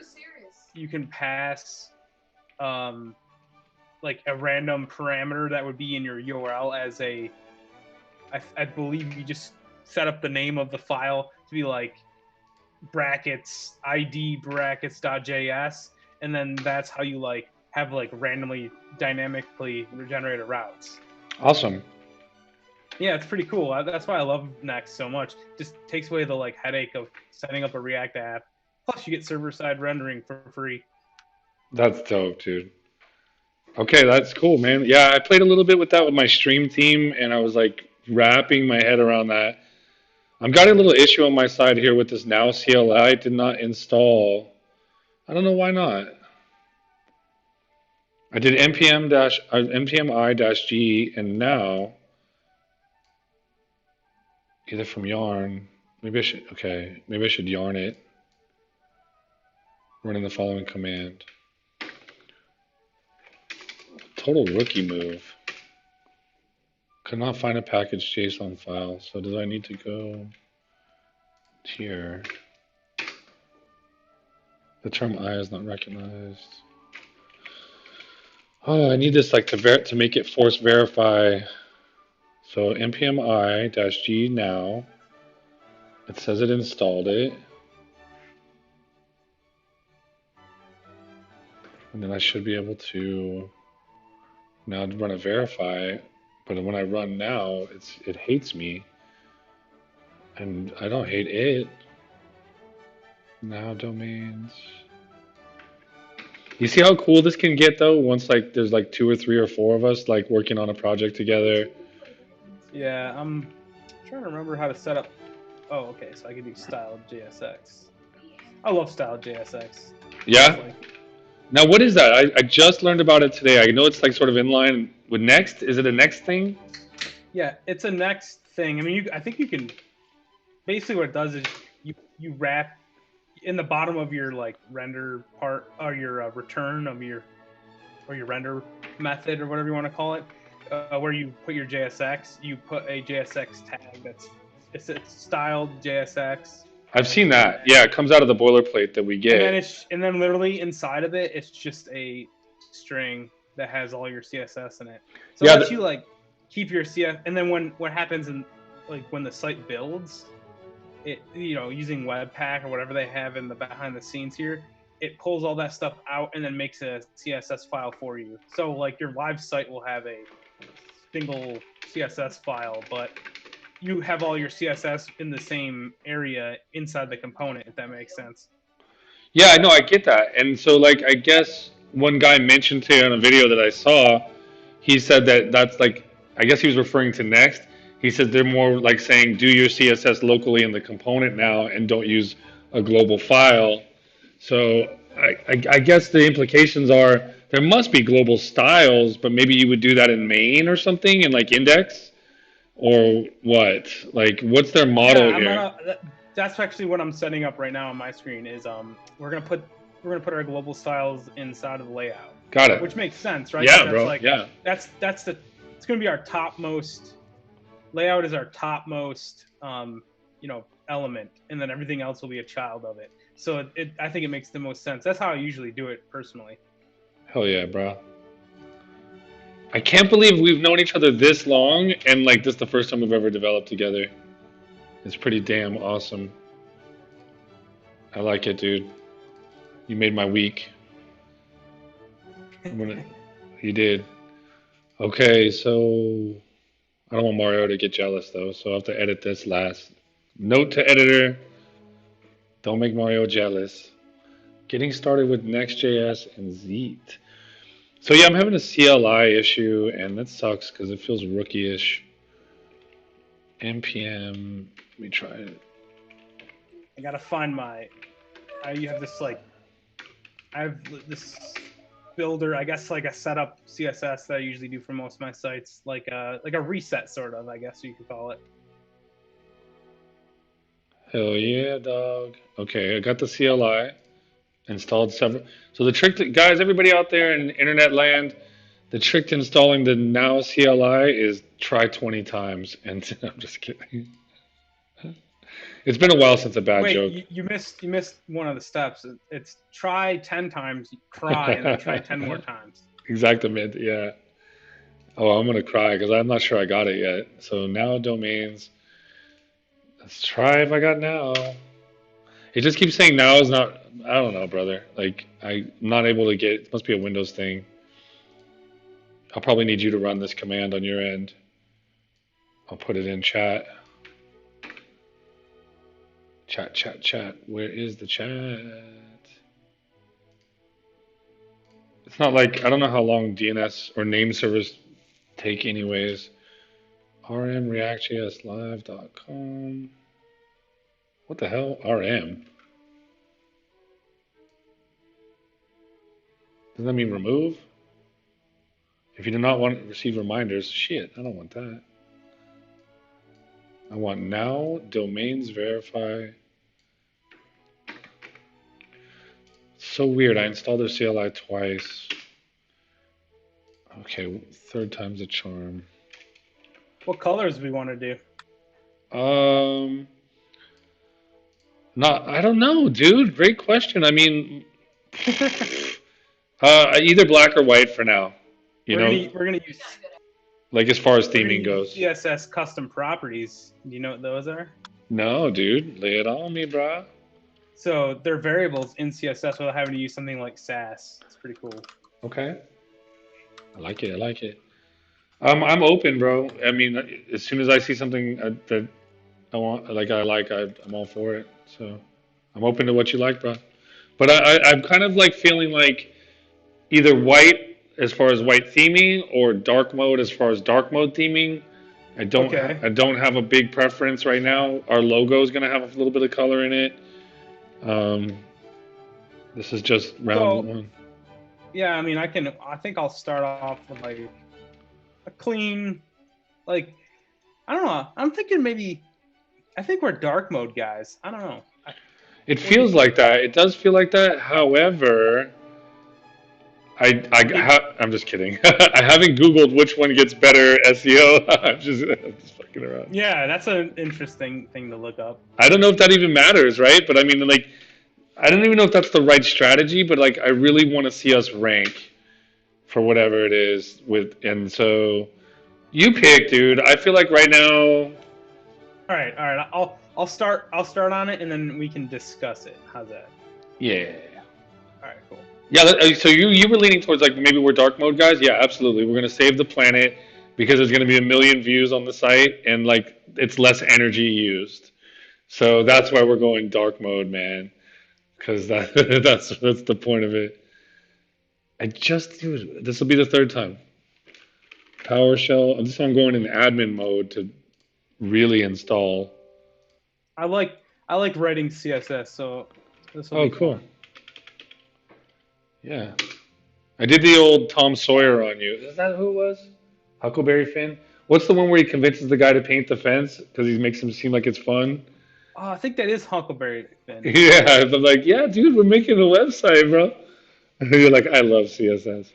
Speaker 2: you can pass like a random parameter that would be in your URL as I believe you just set up the name of the file to be like brackets ID brackets.js, and then that's how you like have like randomly dynamically generated routes.
Speaker 1: Awesome.
Speaker 2: Yeah, it's pretty cool. That's why I love Next so much. Just takes away the like headache of setting up a React app. Plus, you get server-side rendering for free.
Speaker 1: That's dope, dude. Okay, that's cool, man. Yeah, I played a little bit with that with my stream team, and I was like wrapping my head around that. I'm got a little issue on my side here with this now CLI. Did not install. I don't know why not. I did npm-i-g and now either from yarn. Maybe I should yarn it. Running the following command. Total rookie move. Could not find a package JSON file. So do I need to go here? The term I is not recognized. Oh, I need this like to make it force verify. So npm i-g now. It says it installed it. And then I should be able to now run a verify. But when I run now, it hates me. And I don't hate it. Now domains. You see how cool this can get though once like there's like 2 or 3 or 4 of us like working on a project together.
Speaker 2: Yeah, I'm trying to remember how to set up. Oh, okay, so I can do styled JSX. I love styled JSX.
Speaker 1: Yeah? Now what is that? I just learned about it today. I know it's like sort of in line with Next. Is it a Next thing?
Speaker 2: Yeah, it's a Next thing. I mean, I think you can. Basically, what it does is you wrap in the bottom of your like render part or your return of your render method or whatever you want to call it, where you put your JSX. You put a JSX tag it's styled JSX.
Speaker 1: I've seen that. Yeah, it comes out of the boilerplate that we get.
Speaker 2: And then literally inside of it, it's just a string that has all your CSS in it. So it lets you like keep your CSS. And then what happens in like when the site builds, it using Webpack or whatever they have in the behind the scenes here, it pulls all that stuff out and then makes a CSS file for you. So like your live site will have a single CSS file, but you have all your CSS in the same area inside the component, if that makes sense.
Speaker 1: Yeah, I know, I get that. And so like I guess one guy mentioned to on a video that I saw, he said that's like, I guess he was referring to Next. He said they're more like saying do your CSS locally in the component now and don't use a global file. So I guess the implications are there must be global styles, but maybe you would do that in main or something in like index or what? Like what's their model here?
Speaker 2: That's actually what I'm setting up right now on my screen is we're gonna put our global styles inside of the layout.
Speaker 1: Got it.
Speaker 2: Which makes sense, right?
Speaker 1: Yeah,
Speaker 2: that's
Speaker 1: bro.
Speaker 2: Like,
Speaker 1: yeah.
Speaker 2: It's gonna be our topmost layout is our topmost, element, and then everything else will be a child of it. So I think it makes the most sense. That's how I usually do it personally.
Speaker 1: Hell yeah, bro. I can't believe we've known each other this long, and like this is the first time we've ever developed together. It's pretty damn awesome. I like it, dude. You made my week. You did. Okay, so I don't want Mario to get jealous though, so I have to edit this last. Note to editor: don't make Mario jealous. Getting started with Next.js and Zeit. So yeah, I'm having a CLI issue, and that sucks because it feels rookie-ish. npm. Let me try it.
Speaker 2: I gotta find you have this I have this builder, I guess, like a setup CSS that I usually do for most of my sites, like a reset sort of, I guess you could call it.
Speaker 1: Hell yeah, dog. Okay, I got the CLI installed several. So the trick to, guys, everybody out there in internet land, the trick to installing the now CLI is try 20 times. And I'm just kidding. It's been a while since a bad joke.
Speaker 2: Wait, you missed one of the steps. It's try 10 times, cry, and then try 10 more times.
Speaker 1: Exactamente, yeah. Oh, I'm gonna cry because I'm not sure I got it yet. So now domains. Let's try if I got now. It just keeps saying now is not. I don't know, brother. Like I'm not able to get. It must be a Windows thing. I'll probably need you to run this command on your end. I'll put it in chat. Chat. Where is the chat? It's not like I don't know how long DNS or name servers take, anyways. rmreactjslive.com. What the hell? RM? Doesn't that mean remove? If you do not want to receive reminders, shit, I don't want that. I want now domains verify. So weird. I installed their CLI twice. Okay, third time's a charm.
Speaker 2: What colors do we want to do?
Speaker 1: Not. I don't know, dude. Great question. I mean, either black or white for now.
Speaker 2: We're gonna use
Speaker 1: like as far as theming goes.
Speaker 2: CSS custom properties. Do you know what those are?
Speaker 1: No, dude. Lay it on me, brah.
Speaker 2: So they're variables in CSS without having to use something like Sass. It's pretty cool.
Speaker 1: Okay. I like it. I'm open, bro. I mean, as soon as I see something that I want, I'm all for it. So I'm open to what you like, bro. But I'm kind of like feeling like either white as far as white theming or dark mode as far as dark mode theming. I don't have a big preference right now. Our logo is gonna have a little bit of color in it. This is just round one.
Speaker 2: Yeah, I mean, I think I'll start off with like a clean, like, I don't know. I'm thinking I think we're dark mode guys. I don't know.
Speaker 1: It feels like that. It does feel like that. However, I'm just kidding. I haven't Googled which one gets better SEO. I'm just fucking around.
Speaker 2: Yeah, that's an interesting thing to look up.
Speaker 1: I don't know if that even matters, right? But I mean, like, I don't even know if that's the right strategy. But like, I really want to see us rank for whatever it is and so you pick, dude. I feel like right now.
Speaker 2: All right. I'll start on it, and then we can discuss it. How's that?
Speaker 1: Yeah.
Speaker 2: All right. Cool.
Speaker 1: Yeah. So you were leaning towards like maybe we're dark mode guys. Yeah, absolutely. We're gonna save the planet because there's gonna be 1 million views on the site, and like it's less energy used. So that's why we're going dark mode, man. Because that's the point of it. Dude, this will be the third time. PowerShell. This one I'm going in admin mode to really install.
Speaker 2: I like writing CSS, so this will be
Speaker 1: cool.
Speaker 2: fun.
Speaker 1: Yeah. I did the old Tom Sawyer on you. Is that who it was? Huckleberry Finn? What's the one where he convinces the guy to paint the fence because he makes him seem like it's fun?
Speaker 2: Oh, I think that is Huckleberry Finn.
Speaker 1: Yeah, I'm like, yeah, dude, we're making a website, bro. You're like, I love CSS.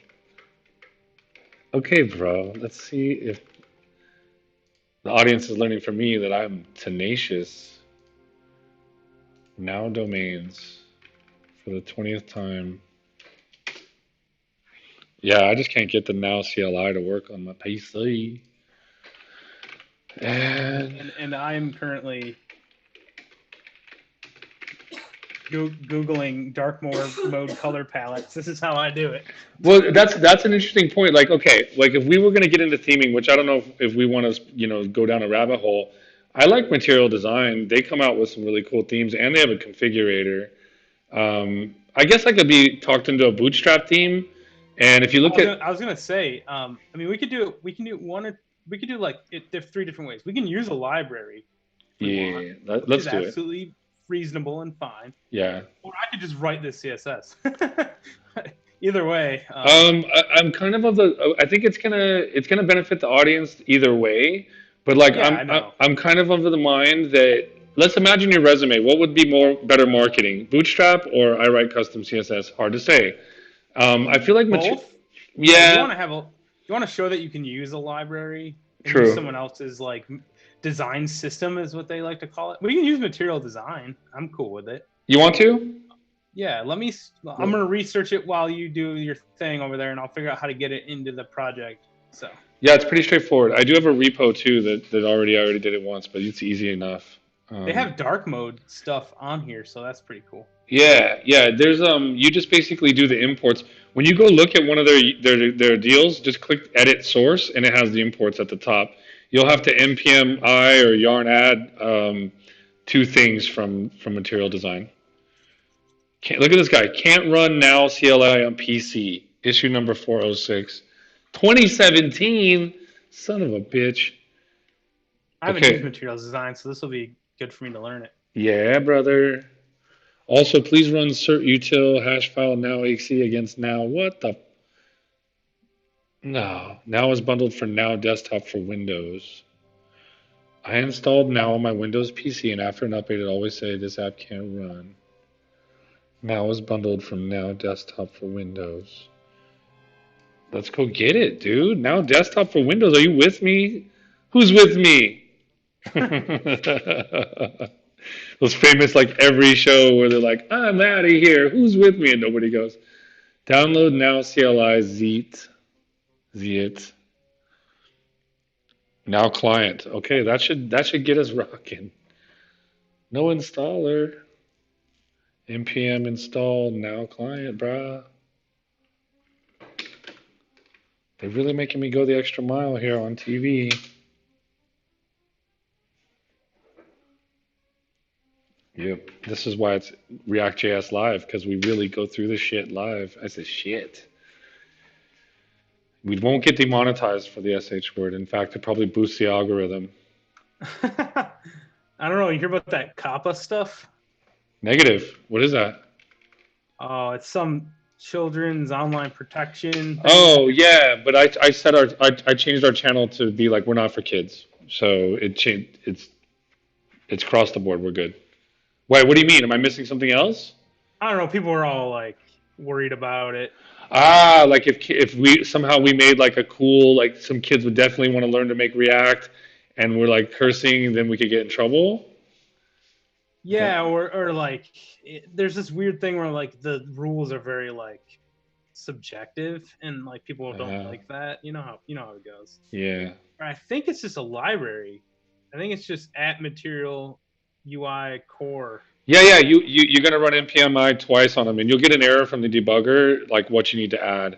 Speaker 1: Okay, bro. Let's see if The audience is learning from me that I'm tenacious. Now domains for the 20th time. Yeah, I just can't get the Now CLI to work on my PC.
Speaker 2: And I'm currently Googling dark mode color palettes. This is how I do it.
Speaker 1: Well, that's an interesting point. Like, okay, like if we were going to get into theming, which I don't know if we want to, go down a rabbit hole. I like material design. They come out with some really cool themes, and they have a configurator. I guess I could be talked into a Bootstrap theme, and if you look at,
Speaker 2: I was gonna say, I mean, we could do like there's 3 different ways. We can use a library if we want, which
Speaker 1: let's
Speaker 2: is
Speaker 1: do it.
Speaker 2: absolutely reasonable and fine.
Speaker 1: Yeah.
Speaker 2: Or I could just write this CSS. Either way.
Speaker 1: I'm kind of the. I think it's gonna benefit the audience either way, but like
Speaker 2: Yeah, I know.
Speaker 1: I'm kind of the mind that let's imagine your resume. What would be better marketing, Bootstrap or I write custom CSS? Hard to say. I feel like
Speaker 2: Both.
Speaker 1: yeah,
Speaker 2: You want to show that you can use a library and
Speaker 1: true.
Speaker 2: use someone else's like design system is what they like to call it. We can use material design. I'm cool with it.
Speaker 1: You want to?
Speaker 2: Yeah, I'm gonna research it while you do your thing over there, and I'll figure out how to get it into the project. So
Speaker 1: Yeah, it's pretty straightforward. I do have a repo too that I already did it once, but it's easy enough.
Speaker 2: they have dark mode stuff on here, so that's pretty cool.
Speaker 1: Yeah. There's you just basically do the imports. When you go look at one of their deals, just click edit source, and it has the imports at the top. You'll have to npm I or yarn add 2 things from material design. Look at this guy. Can't run now CLI on PC. Issue number 406. 2017. Son of a bitch.
Speaker 2: I haven't used materials design, so this will be good for me to learn it.
Speaker 1: Yeah, brother. Also, please run cert util hash file now exe against now. What the? No. Now is bundled for now desktop for Windows. I installed now on my Windows PC, and after an update, it always say this app can't run. Now is bundled from now desktop for Windows. Let's go get it, dude. Now desktop for Windows. Are you with me? Who's with me? Those famous, like every show where they're like, I'm out of here. Who's with me? And nobody goes. Download now CLI Zeit. Now client. Okay, that should get us rocking. No installer. npm install now client, brah. They're really making me go the extra mile here on TV. Yep. This is why it's React.js live, because we really go through this shit live. I said shit. We won't get demonetized for the SH word. In fact, it probably boosts the algorithm.
Speaker 2: I don't know. You hear about that COPPA stuff?
Speaker 1: Negative. What is that?
Speaker 2: Oh, it's some children's online protection thing.
Speaker 1: Oh yeah, but I set I changed our channel to be like we're not for kids. So it changed. It's across the board. We're good. Wait, what do you mean? Am I missing something else?
Speaker 2: I don't know. People were all like worried about it.
Speaker 1: Ah, like if we somehow we made like a cool, like some kids would definitely want to learn to make React, and we're like cursing, then we could get in trouble.
Speaker 2: Yeah, or like there's this weird thing where like the rules are very like subjective, and like people don't like that. You know how it goes.
Speaker 1: Yeah.
Speaker 2: I think it's just a library. I think it's just at material UI core.
Speaker 1: Yeah. You're gonna run npmi twice on them, and you'll get an error from the debugger, like what you need to add.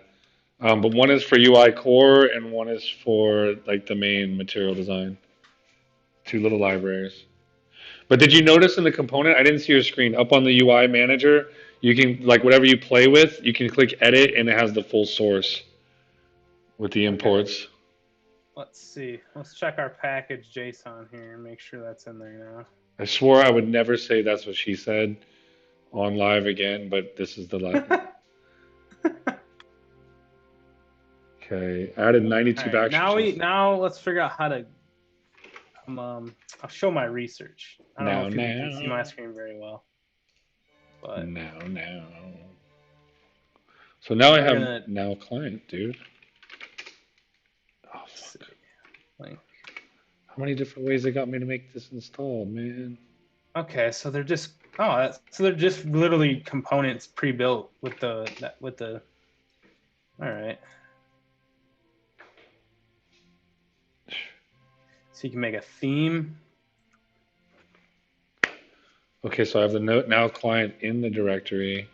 Speaker 1: But one is for UI core, and one is for like the main material design. 2 little libraries. But did you notice in the component? I didn't see your screen. Up on the UI manager, you can like whatever you play with, you can click edit, and it has the full source with the imports.
Speaker 2: Let's see. Let's check our package JSON here and make sure that's in there now.
Speaker 1: I swore I would never say that's what she said on live again, but this is the live. Okay, added 92
Speaker 2: right,
Speaker 1: backslashes.
Speaker 2: Now let's figure out how to. I'll show my research. I don't know if you can see my screen very well. But
Speaker 1: now. So now I have now client, dude. Oh fuck. How many different ways they got me to make this installed, man?
Speaker 2: Okay, so they're just so they're just literally components pre-built with the all right. So you can make a theme.
Speaker 1: Okay, so I have the note now client in the directory.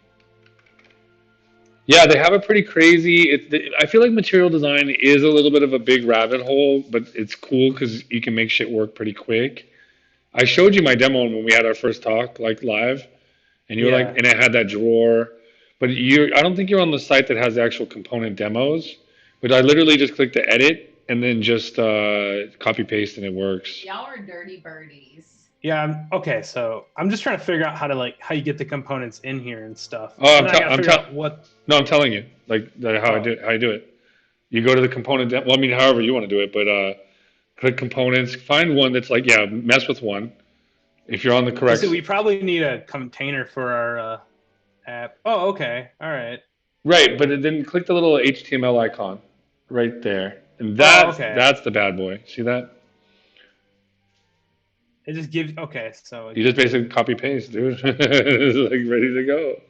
Speaker 1: Yeah, they have a pretty crazy. I feel like material design is a little bit of a big rabbit hole, but it's cool because you can make shit work pretty quick. I showed you my demo when we had our first talk, like live, and you were like,
Speaker 2: Yeah.
Speaker 1: and it had that drawer. But I don't think you're on the site that has the actual component demos. But I literally just click the edit and then just copy paste and it works.
Speaker 3: Y'all are dirty birdies.
Speaker 2: Yeah. Okay. So I'm just trying to figure out how you get the components in here and stuff.
Speaker 1: Oh,
Speaker 2: And then I gotta figure out what.
Speaker 1: No, I'm telling you, like how I do it. You go to the component. Well, I mean, however you want to do it, but click components, find one that's like, yeah, mess with one. If you're on the correct.
Speaker 2: So we probably need a container for our app. Oh, okay. All right.
Speaker 1: Right, but then click the little HTML icon right there, and
Speaker 2: okay.
Speaker 1: that's the bad boy. See that?
Speaker 2: It just gives. Okay, so
Speaker 1: You just basically copy paste, dude. It's like ready to go.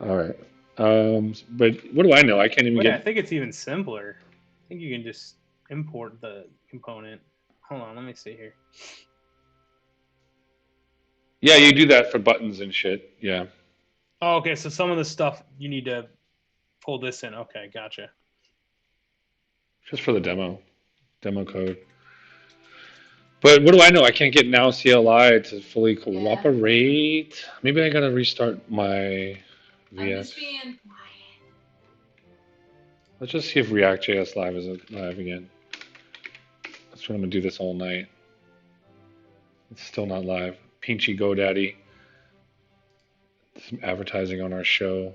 Speaker 1: All right. But what do I know? I can't even
Speaker 2: I
Speaker 1: get.
Speaker 2: think it's even simpler. I think you can just import the component. Hold on, let me see here.
Speaker 1: Yeah, you do that for buttons and shit. Yeah.
Speaker 2: Oh, okay. So some of the stuff you need to pull this in. Okay, gotcha.
Speaker 1: Just for the demo code. But what do I know? I can't get now CLI to fully cooperate. Maybe I gotta restart my VS.
Speaker 3: I'm just being quiet.
Speaker 1: Let's just see if React.js Live is live again. That's what I'm gonna do this all night. It's still not live. Pinchy GoDaddy. Some advertising on our show.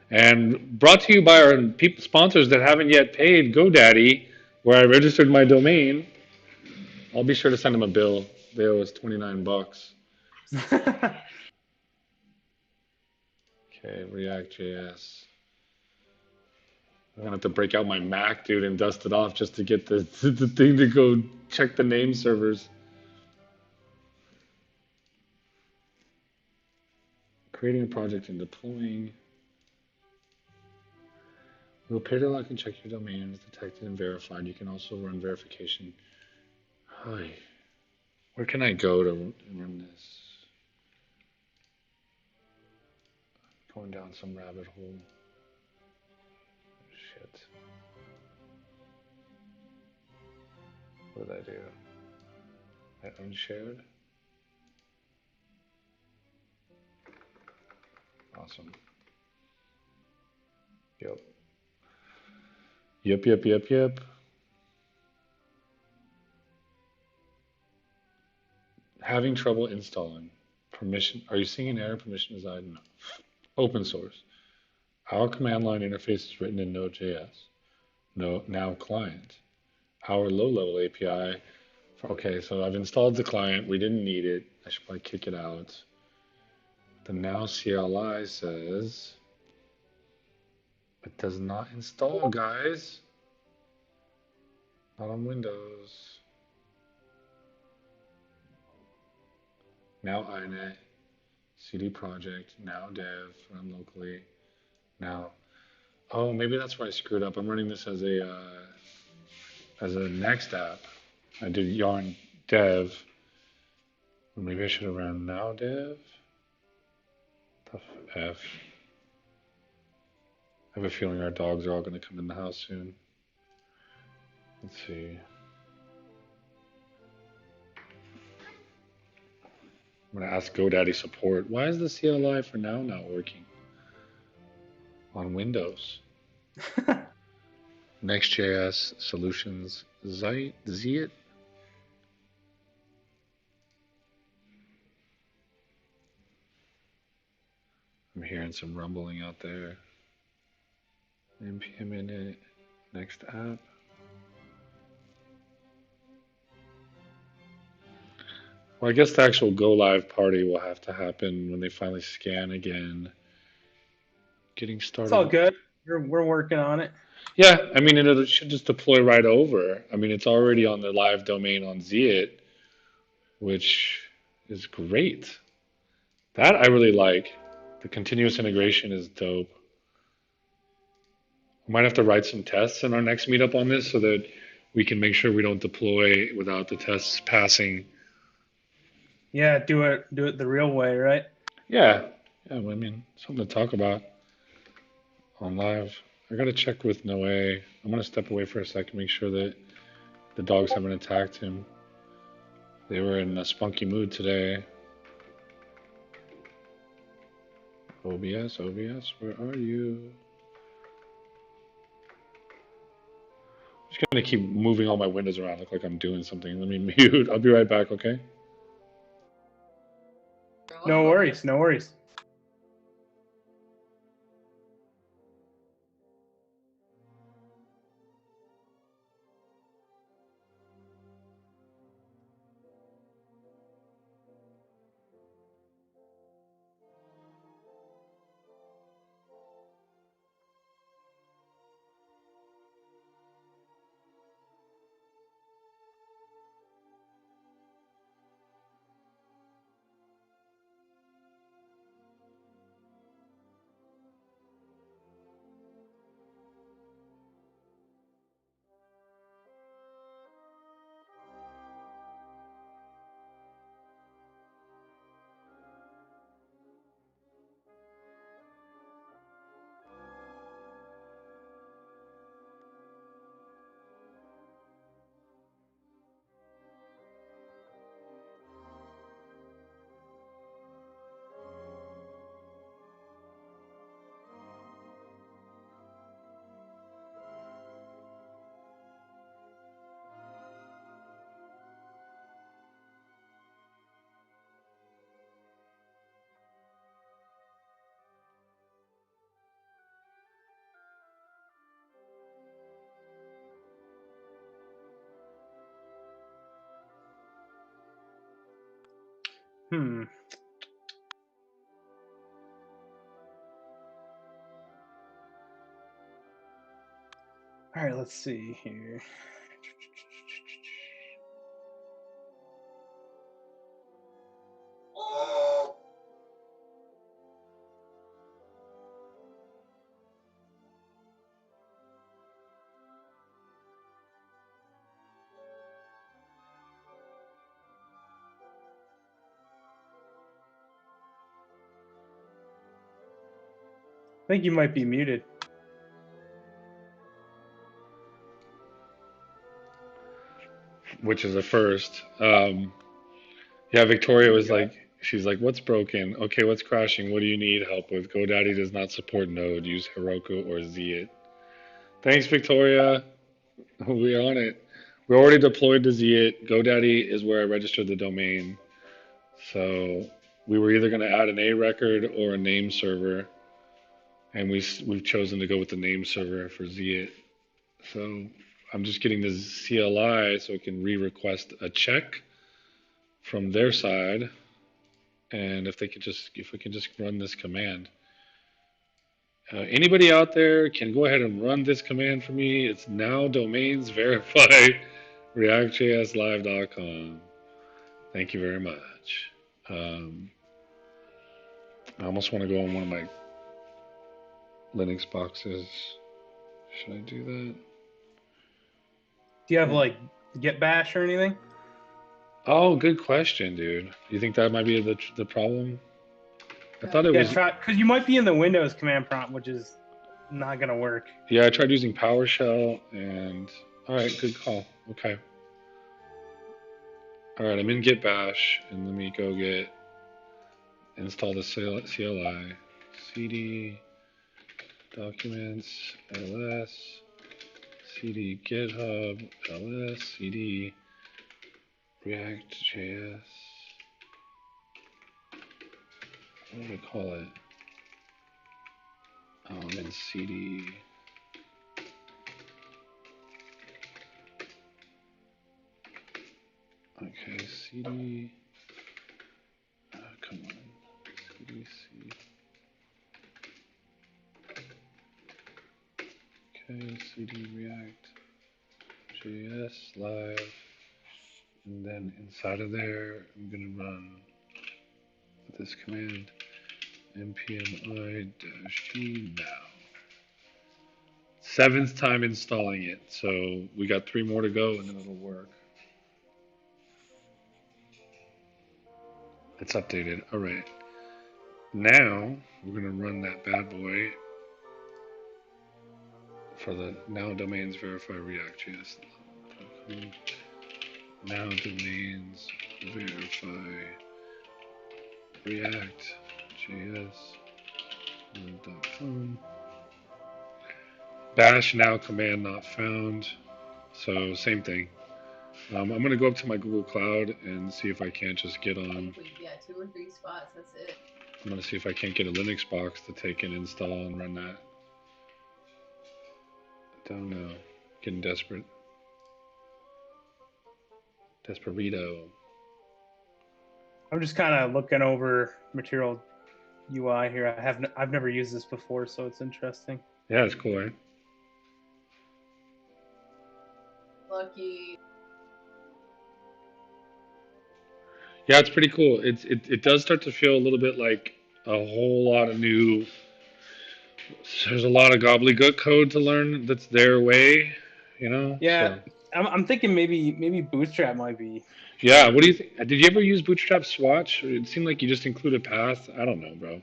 Speaker 1: And brought to you by our sponsors that haven't yet paid GoDaddy, where I registered my domain. I'll be sure to send them a bill. They owe us $29. Okay, React.js. I'm gonna have to break out my Mac, dude, and dust it off just to get the thing to go check the name servers. Creating a project and deploying. We'll periodically check your domain is detected and verified. You can also run verification. Hi. Where can I go to run this? Going down some rabbit hole. Shit. What did I do? I unshared? Awesome. Yep. Yep. Having trouble installing. Permission. Are you seeing an error? Permission is no. Open source. Our command line interface is written in Node.js. No, now client. Our low-level API. Okay, so I've installed the client. We didn't need it. I should probably kick it out. The now CLI says it does not install, guys. Not on Windows. Now inet, CD project, now dev, run locally. Now, oh, maybe that's where I screwed up. I'm running this as a Next app. I did yarn dev. Maybe I should have ran now dev. Tough F. I have a feeling our dogs are all going to come in the house soon. Let's see. I'm going to ask GoDaddy support. Why is the CLI for now not working? On Windows. NEXT.JS solutions. Zeit? I'm hearing some rumbling out there. npm init. Next app. Well, I guess the actual go live party will have to happen when they finally scan again. Getting started.
Speaker 2: It's all good. We're working on it.
Speaker 1: Yeah, I mean, it should just deploy right over. I mean, it's already on the live domain on Zeit, which is great. That I really like. The continuous integration is dope. We might have to write some tests in our next meetup on this so that we can make sure we don't deploy without the tests passing.
Speaker 2: Yeah, do it the real way, right?
Speaker 1: Yeah, yeah. Well, I mean, something to talk about on live. I gotta check with Noe. I'm gonna step away for a second, make sure that the dogs haven't attacked him. They were in a spunky mood today. OBS, where are you? I'm just gonna keep moving all my windows around, look like I'm doing something. Let me mute. I'll be right back, okay?
Speaker 2: No worries, no worries. Hmm. All right, let's see here. I think you might be muted.
Speaker 1: Which is a first. Yeah, Victoria was like, she's like, what's broken? Okay, what's crashing? What do you need help with? GoDaddy does not support Node. Use Heroku or Zeit. Thanks, Victoria. We're on it. We already deployed to Zeit. GoDaddy is where I registered the domain. So we were either going to add an A record or a name server, and we've chosen to go with the name server for Zeit. So I'm just getting the CLI so it can re-request a check from their side, and if we can just run this command. Anybody out there can go ahead and run this command for me. It's now domains verify reactjslive.com. Thank you very much. I almost want to go on one of my Linux boxes. Should I do that?
Speaker 2: Do you have like Git Bash or anything?
Speaker 1: Oh, good question, dude. You think that might be the problem? I thought it was.
Speaker 2: Try, because you might be in the Windows command prompt, which is not gonna work.
Speaker 1: Yeah, I tried using PowerShell, and all right, good call. Okay. All right, I'm in Git Bash, and let me go install the CLI, cd documents ls cd github ls cd react.js. What do we call it? I'm in cd. Okay, cd. Come on. cdc. Okay, CD React JS live, and then inside of there, I'm gonna run this command npm-i-g now. 7th time installing it, so we got 3 more to go, and then it'll work. It's updated. All right. Now we're gonna run that bad boy for the now domains verify React.js. Now domains verify React.js.com. Bash now command not found. So same thing. I'm gonna go up to my Google Cloud and see if I can't just get on.
Speaker 3: Yeah, 2 or 3 spots. That's it.
Speaker 1: I'm gonna see if I can't get a Linux box to take and install and run that. Don't know. Getting desperate. Desperito.
Speaker 2: I'm just kind of looking over Material UI here. I've never used this before, so it's interesting.
Speaker 1: Yeah, it's cool, right?
Speaker 3: Lucky.
Speaker 1: Yeah, it's pretty cool. It does start to feel a little bit like a whole lot of new. There's a lot of gobbledygook code to learn that's their way, you know.
Speaker 2: Yeah,
Speaker 1: So,
Speaker 2: I'm thinking maybe Bootstrap might be.
Speaker 1: yeah. What do you think? Did you ever use Bootstrap Swatch? It seemed like you just included path. I don't know, bro.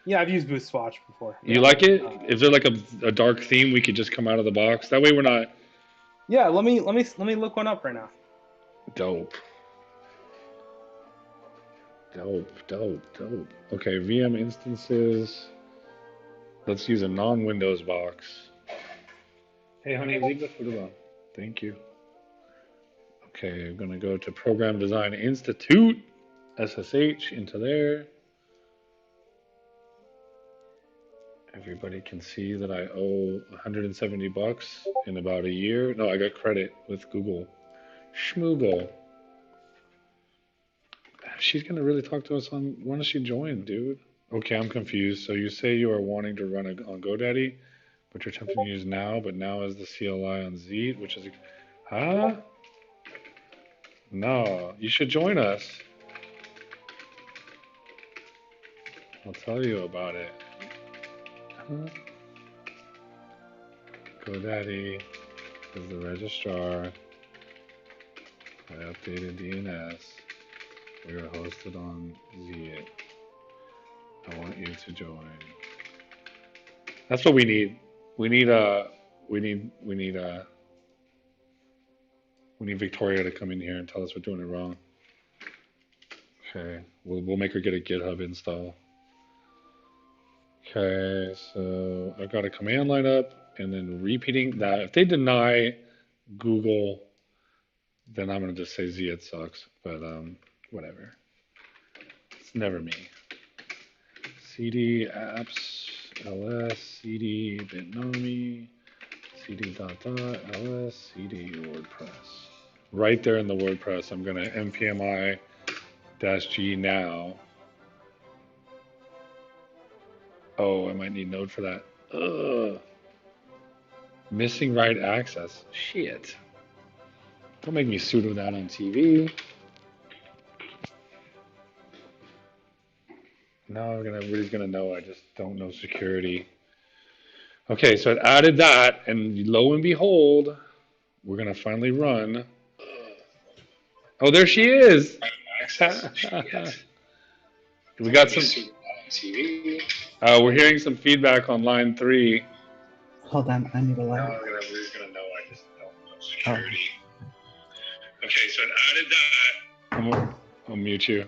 Speaker 2: Yeah, I've used Bootstrap before.
Speaker 1: You like it? Is there like a dark theme we could just come out of the box? That way we're not
Speaker 2: Yeah, let me look one up right now.
Speaker 1: dope. Okay, VM instances. Let's use a non-Windows box. Hey, honey, leave the food alone. Thank you. Okay, I'm gonna go to Program Design Institute, SSH, into there. Everybody can see that I owe 170 bucks in about a year. No, I got credit with Google. Schmoogle. She's gonna really talk to us on. Why don't she join, dude? Okay, I'm confused. So you say you are wanting to run on GoDaddy, but you're attempting to use now, but now is the CLI on Zeit, which is, huh? No, you should join us. I'll tell you about it. Huh? GoDaddy is the registrar. I updated DNS. We are hosted on Zeit. I want you to join. That's what we need. We need Victoria to come in here and tell us we're doing it wrong. Okay, we'll make her get a GitHub install. Okay, so I've got a command line up and then repeating that. If they deny Google, then I'm gonna just say Zeit sucks. But whatever. It's never me. CD apps ls cd bitnami cd ls cd WordPress. Right there in the WordPress, I'm gonna npmi-g now. Oh, I might need Node for that. Ugh. Missing write access. Shit. Don't make me sudo that on TV. Now everybody's gonna know I just don't know security. Okay, so it added that, and lo and behold, we're gonna finally run. Oh, there she is. We got some. We're hearing some feedback on line 3.
Speaker 5: Hold on, I need a light.
Speaker 1: Now everybody's gonna know I just don't know security. Oh. Okay, so it added that. I'll mute you.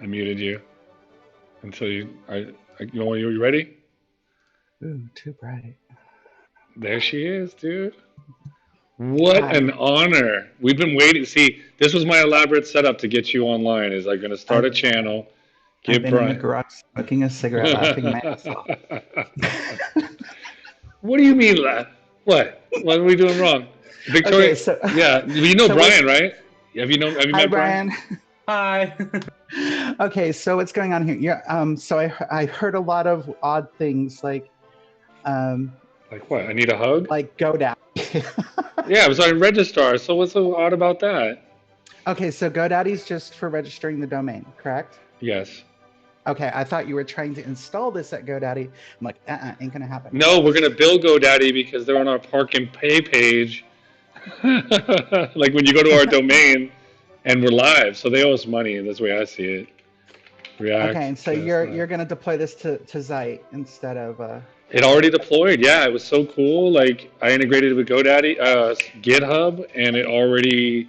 Speaker 1: I muted you until you. You ready?
Speaker 5: Ooh, too bright.
Speaker 1: There she is, dude. What an honor. We've been waiting. See, this was my elaborate setup to get you online. Is I'm going to start a channel.
Speaker 5: I've been in the garage smoking a cigarette, laughing my ass off.
Speaker 1: What do you mean, laugh? What? What are we doing wrong? Victoria, okay, so, yeah, you know so Brian, right? Have you met Brian?
Speaker 2: Hi.
Speaker 5: Okay, so what's going on here? Yeah, so I heard a lot of odd things, like
Speaker 1: Like what? I need a hug?
Speaker 5: Like GoDaddy.
Speaker 1: Yeah, it was on registrar. So what's so odd about that?
Speaker 5: Okay, so GoDaddy's just for registering the domain, correct?
Speaker 1: Yes.
Speaker 5: Okay, I thought you were trying to install this at GoDaddy. I'm like, ain't gonna happen.
Speaker 1: No, we're gonna bill GoDaddy because they're on our Park and Pay page. Like when you go to our domain and we're live, so they owe us money. That's the way I see it. React.
Speaker 5: Okay, and so
Speaker 1: JS Live.
Speaker 5: you're gonna deploy this to Zeit instead of
Speaker 1: It already deployed. Yeah, it was so cool. Like I integrated it with GoDaddy, GitHub, and it already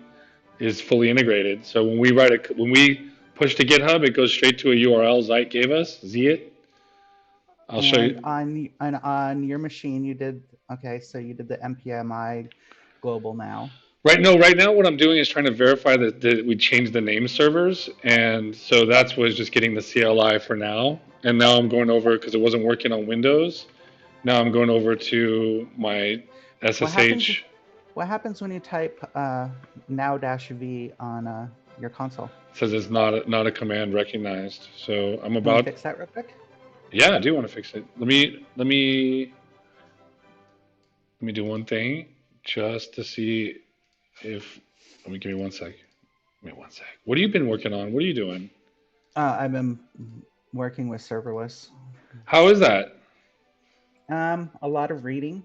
Speaker 1: is fully integrated. So when we push to GitHub, it goes straight to a URL Zeit gave us. Zeit. I'll show
Speaker 5: and
Speaker 1: you.
Speaker 5: on your machine you did okay, so you did the npmi global now.
Speaker 1: Right. No. Right now, what I'm doing is trying to verify that we changed the name servers, and so that's what's just getting the CLI for now. And now I'm going over because it wasn't working on Windows. Now I'm going over to my SSH.
Speaker 5: What happens when you type now-v on your console?
Speaker 1: It says it's not a command recognized. So I'm
Speaker 5: Can we
Speaker 1: about.
Speaker 5: fix that real quick?
Speaker 1: Yeah, I do want to fix it. Let me do one thing just to see if. Let me give me one sec. Give me one sec. What have you been working on? What are you doing?
Speaker 5: I've been working with serverless.
Speaker 1: How is that?
Speaker 5: A lot of reading.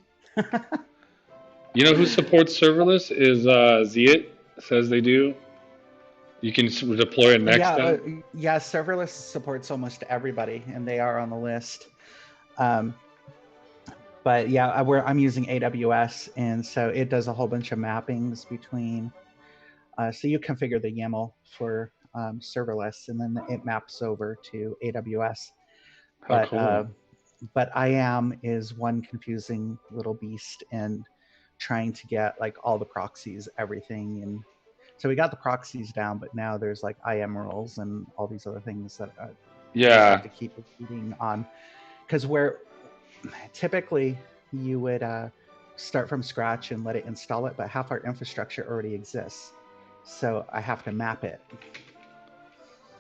Speaker 1: You know who supports serverless is Zeit says they do. You can deploy a next app.
Speaker 5: Yeah, serverless supports almost everybody, and they are on the list. But yeah, I'm using AWS, and so it does a whole bunch of mappings between. So you configure the YAML for serverless, and then it maps over to AWS.
Speaker 1: How cool.
Speaker 5: But IAM is one confusing little beast, and trying to get like all the proxies, everything, and so we got the proxies down, but now there's like IAM rules and all these other things that
Speaker 1: Yeah.
Speaker 5: have to keep repeating on, because where typically you would start from scratch and let it install it, but half our infrastructure already exists, so I have to map it.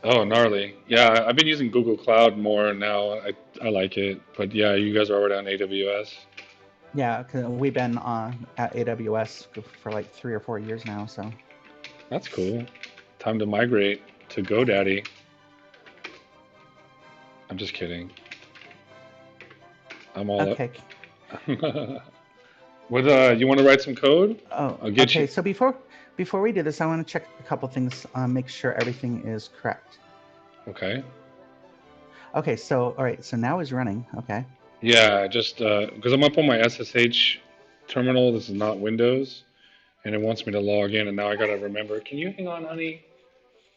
Speaker 1: Oh, gnarly. Yeah, I've been using Google Cloud more now. I like it. But yeah, you guys are already on AWS.
Speaker 5: Yeah, because we've been at AWS for like 3 or 4 years now, so.
Speaker 1: That's cool. Time to migrate to GoDaddy. I'm just kidding. I'm all
Speaker 5: okay.
Speaker 1: What you want to write some code?
Speaker 5: Oh,
Speaker 1: I'll get
Speaker 5: okay.
Speaker 1: you.
Speaker 5: So before we do this, I want to check a couple things, make sure everything is correct.
Speaker 1: Okay.
Speaker 5: Okay, so all right, so now is running. Okay.
Speaker 1: Yeah, just because I'm up on my SSH terminal. This is not Windows, and it wants me to log in, and now I gotta remember. Can you hang on, honey?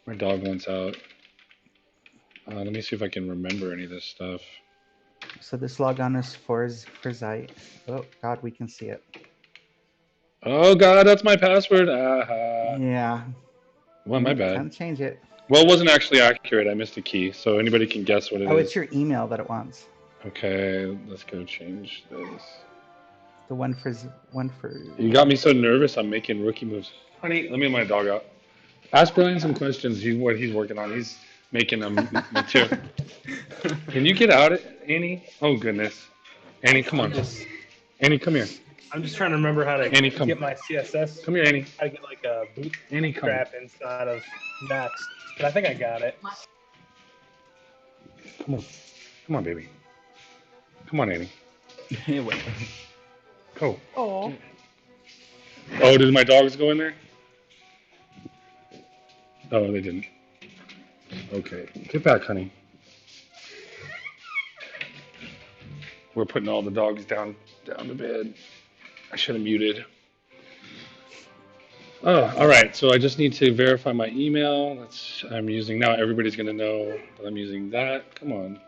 Speaker 1: My dog wants out. Let me see if I can remember any of this stuff.
Speaker 5: So this logon is for Zeit. Oh God, we can see it.
Speaker 1: Oh God, that's my password. Aha.
Speaker 5: Yeah.
Speaker 1: Well, my bad.
Speaker 5: Can't change it.
Speaker 1: Well, it wasn't actually accurate. I missed a key, so anybody can guess what it is.
Speaker 5: Oh, it's your email that it wants.
Speaker 1: Okay, let's go change this.
Speaker 5: The one for.
Speaker 1: You got me so nervous. I'm making rookie moves. Honey, let me let my dog out. Ask Brian some questions. What he's working on. He's making them too. Can you get out, Annie? Oh goodness, Annie, come on. Annie, come here.
Speaker 2: I'm just trying to remember how to
Speaker 1: Annie, come.
Speaker 2: get my CSS.
Speaker 1: Come here, Annie.
Speaker 2: How to get like a
Speaker 1: Annie, come.
Speaker 2: bootstrap inside of Next. But I think I got it.
Speaker 1: Come on. Come on, baby. Come on, Annie.
Speaker 5: Anyway.
Speaker 1: Go.
Speaker 5: Oh.
Speaker 1: Oh, did my dogs go in there? Oh, they didn't. Okay. Get back, honey. We're putting all the dogs down to bed. I should have muted. Oh, all right. So I just need to verify my email. I'm using now. Everybody's gonna know that I'm using that. Come on.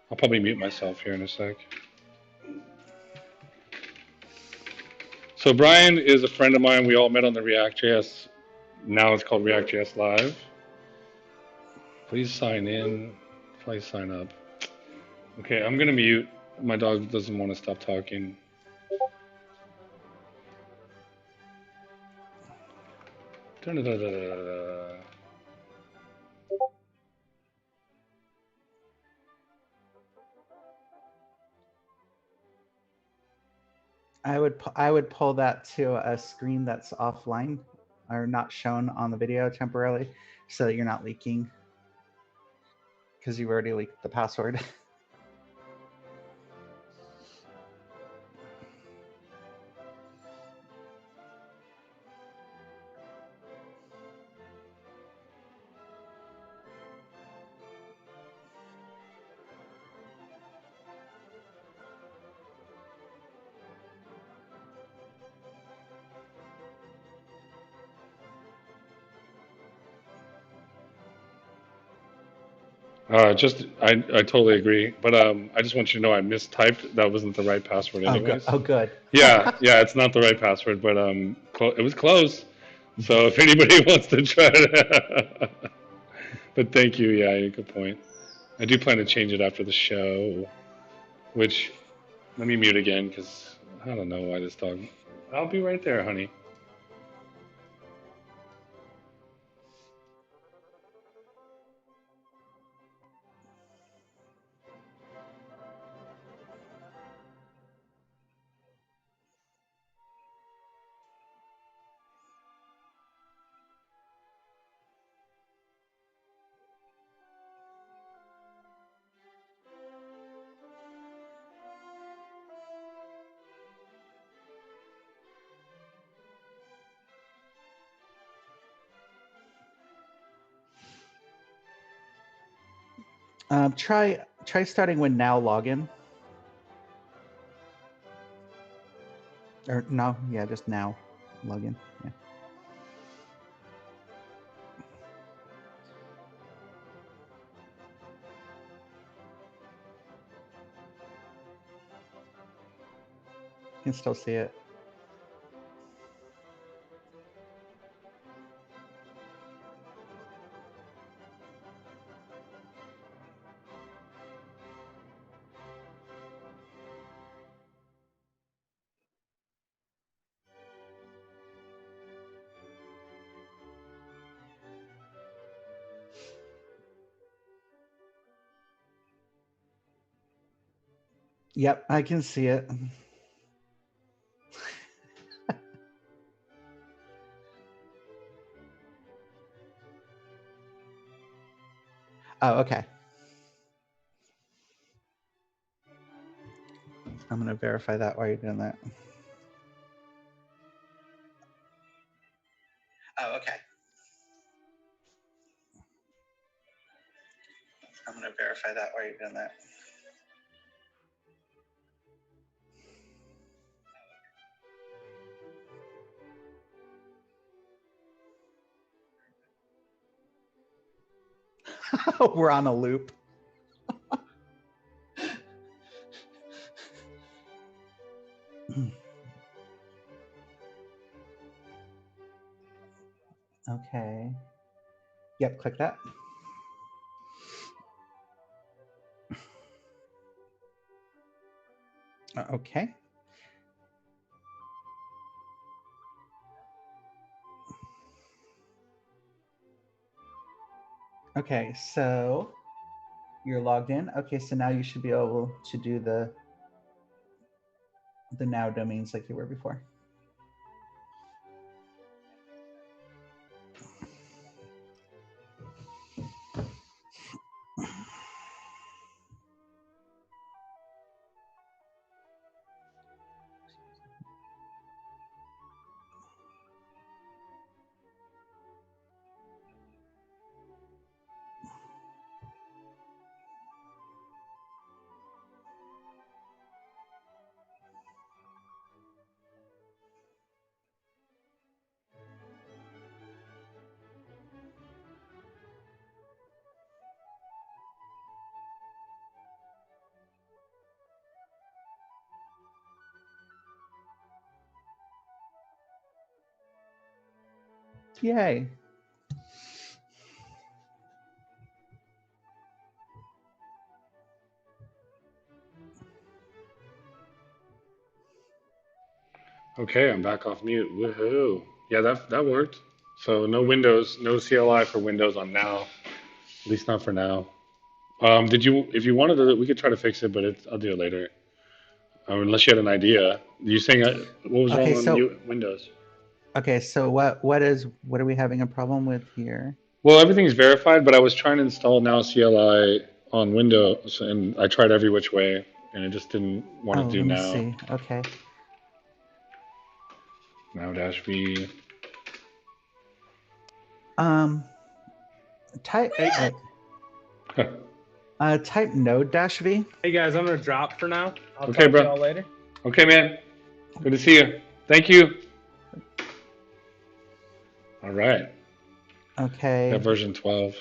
Speaker 1: I'll probably mute myself here in a sec. So Brian is a friend of mine. We all met on the React.js. Now it's called React.js Live. Please sign in. Please sign up. Okay, I'm gonna mute. My dog doesn't want to stop talking. Da-da-da-da-da-da.
Speaker 5: I would pull that to a screen that's offline or not shown on the video temporarily, so that you're not leaking, because you've already leaked the password.
Speaker 1: I totally agree, but I just want you to know I mistyped. That wasn't the right password,
Speaker 5: Oh, good.
Speaker 1: anyways.
Speaker 5: Oh, good.
Speaker 1: Yeah, it's not the right password, but it was close. So if anybody wants to try it, but thank you. Yeah, good point. I do plan to change it after the show, which let me mute again because I don't know why this dog. I'll be right there, honey.
Speaker 5: Try starting with now login. Or no, yeah, just now login. Yeah. You can still see it. Yep, I can see it. Oh, okay. I'm going to verify that while you're doing that. Oh, okay. I'm going to verify that while you're doing that. We're on a loop. Okay. Yep, click that. Okay. Okay, so you're logged in. Okay, so now you should be able to do the now domains like you were before. Yay.
Speaker 1: Okay, I'm back off mute. Woohoo! Yeah, that worked. So no Windows, no CLI for Windows on now. At least not for now. Did you? If you wanted to, we could try to fix it, but I'll do it later. Unless you had an idea. You saying what was
Speaker 5: Okay,
Speaker 1: wrong on
Speaker 5: so
Speaker 1: Windows?
Speaker 5: okay, so what are we having a problem with here?
Speaker 1: Well, everything's verified, but I was trying to install Now CLI on Windows, and I tried every which way, and it just didn't want to
Speaker 5: Oh,
Speaker 1: do
Speaker 5: let me
Speaker 1: Now.
Speaker 5: see. Okay.
Speaker 1: Now dash V.
Speaker 5: Type type node dash V.
Speaker 2: Hey guys, I'm gonna drop for now. I'll
Speaker 1: Okay,
Speaker 2: talk to
Speaker 1: bro.
Speaker 2: y'all later.
Speaker 1: Okay, man. Good to see you. Thank you. All right.
Speaker 5: Okay.
Speaker 1: Got version 12.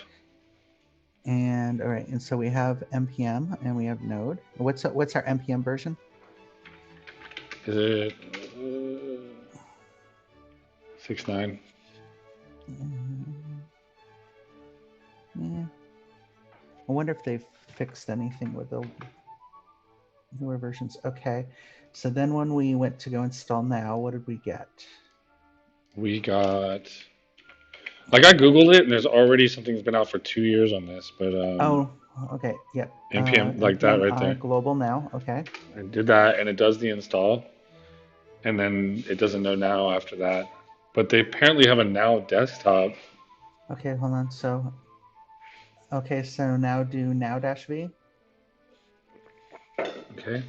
Speaker 5: And all right, and so we have npm and we have node. What's our npm version?
Speaker 1: Is it 6.9?
Speaker 5: Yeah. I wonder if they've fixed anything with the newer versions. Okay. So then when we went to go install now, what did we get?
Speaker 1: We got. Like I googled it, and there's already something that's been out for 2 years on this, but
Speaker 5: Oh, okay. Yep.
Speaker 1: npm like that
Speaker 5: npm
Speaker 1: right
Speaker 5: I
Speaker 1: there.
Speaker 5: global now. Okay.
Speaker 1: I did that, and it does the install, and then it doesn't know now after that. But they apparently have a now desktop.
Speaker 5: Okay, hold on. So, okay, so now do now dash v.
Speaker 1: Okay,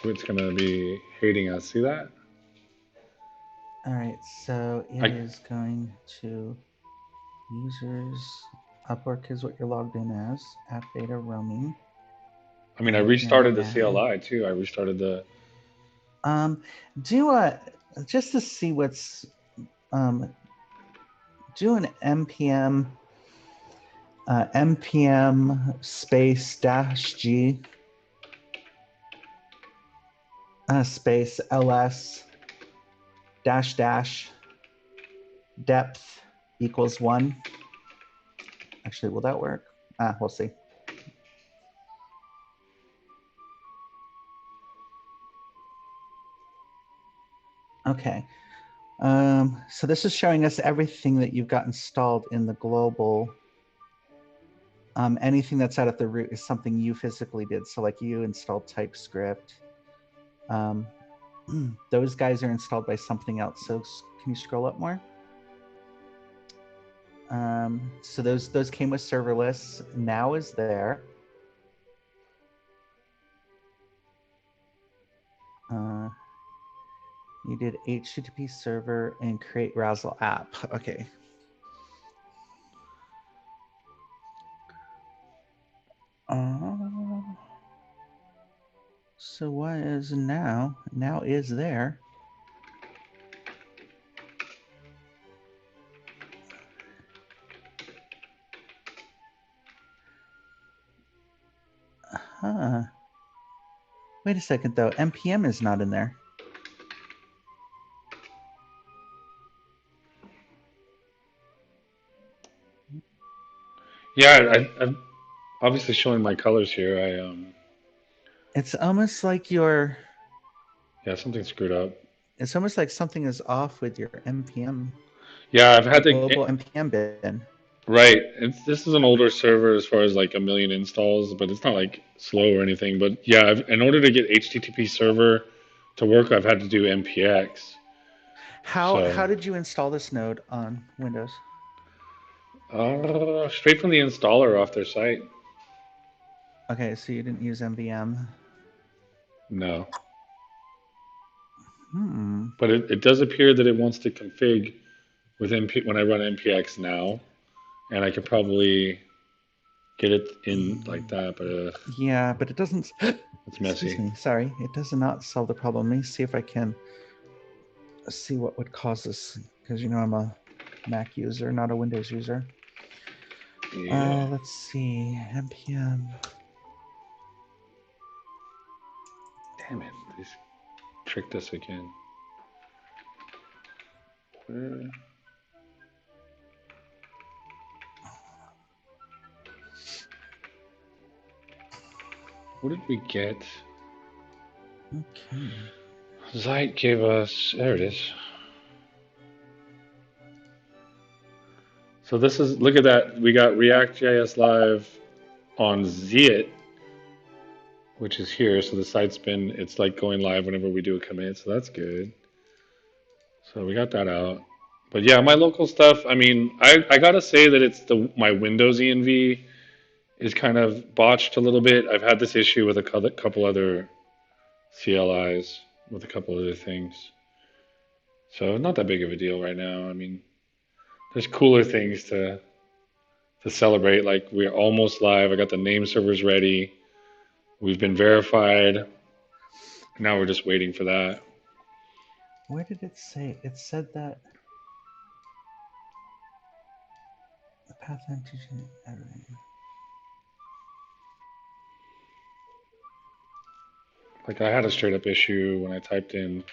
Speaker 1: it's gonna be hating us. See that?
Speaker 5: All right, so it is going to users Upwork is what you're logged in as. App beta roaming.
Speaker 1: I mean, I
Speaker 5: And here
Speaker 1: restarted the
Speaker 5: now.
Speaker 1: CLI too. I restarted the.
Speaker 5: Do a just to see what's do an npm npm space dash g space ls dash dash depth equals 1. Actually, will that work? We'll see. Okay. So this is showing us everything that you've got installed in the global. Anything that's out at the root is something you physically did. So like you installed TypeScript. Those guys are installed by something else. So can you scroll up more? So those came with serverless. Now is there. You did HTTP server and create Razzle app. Okay. So what is now? Now is there. Huh. Wait a second though. npm is not in there.
Speaker 1: Yeah, I'm obviously showing my colors here.
Speaker 5: It's almost like your.
Speaker 1: Yeah, something screwed up.
Speaker 5: It's almost like something is off with your npm.
Speaker 1: Yeah, I've had to.
Speaker 5: Global npm bin.
Speaker 1: Right. This is an older server as far as like a million installs, but it's not like slow or anything. But yeah, in order to get HTTP server to work, I've had to do npx.
Speaker 5: How did you install this node on Windows?
Speaker 1: Straight from the installer off their site.
Speaker 5: Okay, so you didn't use MVM.
Speaker 1: No.
Speaker 5: Hmm.
Speaker 1: But it does appear that it wants to config with when I run npx now, and I could probably get it in like that, but
Speaker 5: yeah, but it doesn't.
Speaker 1: It's messy.
Speaker 5: Excuse me. Sorry, it does not solve the problem. Let me see if I can see what would cause this, because you know I'm a Mac user, not a Windows user.
Speaker 1: Yeah.
Speaker 5: Let's see. npm.
Speaker 1: Damn it! They tricked us again. Where? What did we get?
Speaker 5: Okay.
Speaker 1: Zeit gave us. There it is. So this is. Look at that. We got React.js live on Zeit, which is here. So the site's been, it's like going live whenever we do a commit. So that's good. So we got that out. But yeah, my local stuff, I mean, I gotta say that it's my Windows ENV is kind of botched a little bit. I've had this issue with a couple other CLIs with a couple other things. So not that big of a deal right now. I mean, there's cooler things to celebrate. Like we're almost live. I got the name servers ready. We've been verified. Now we're just waiting for that.
Speaker 5: Where did it say? It said that the path antigen.
Speaker 1: Like I had a straight up issue when I typed in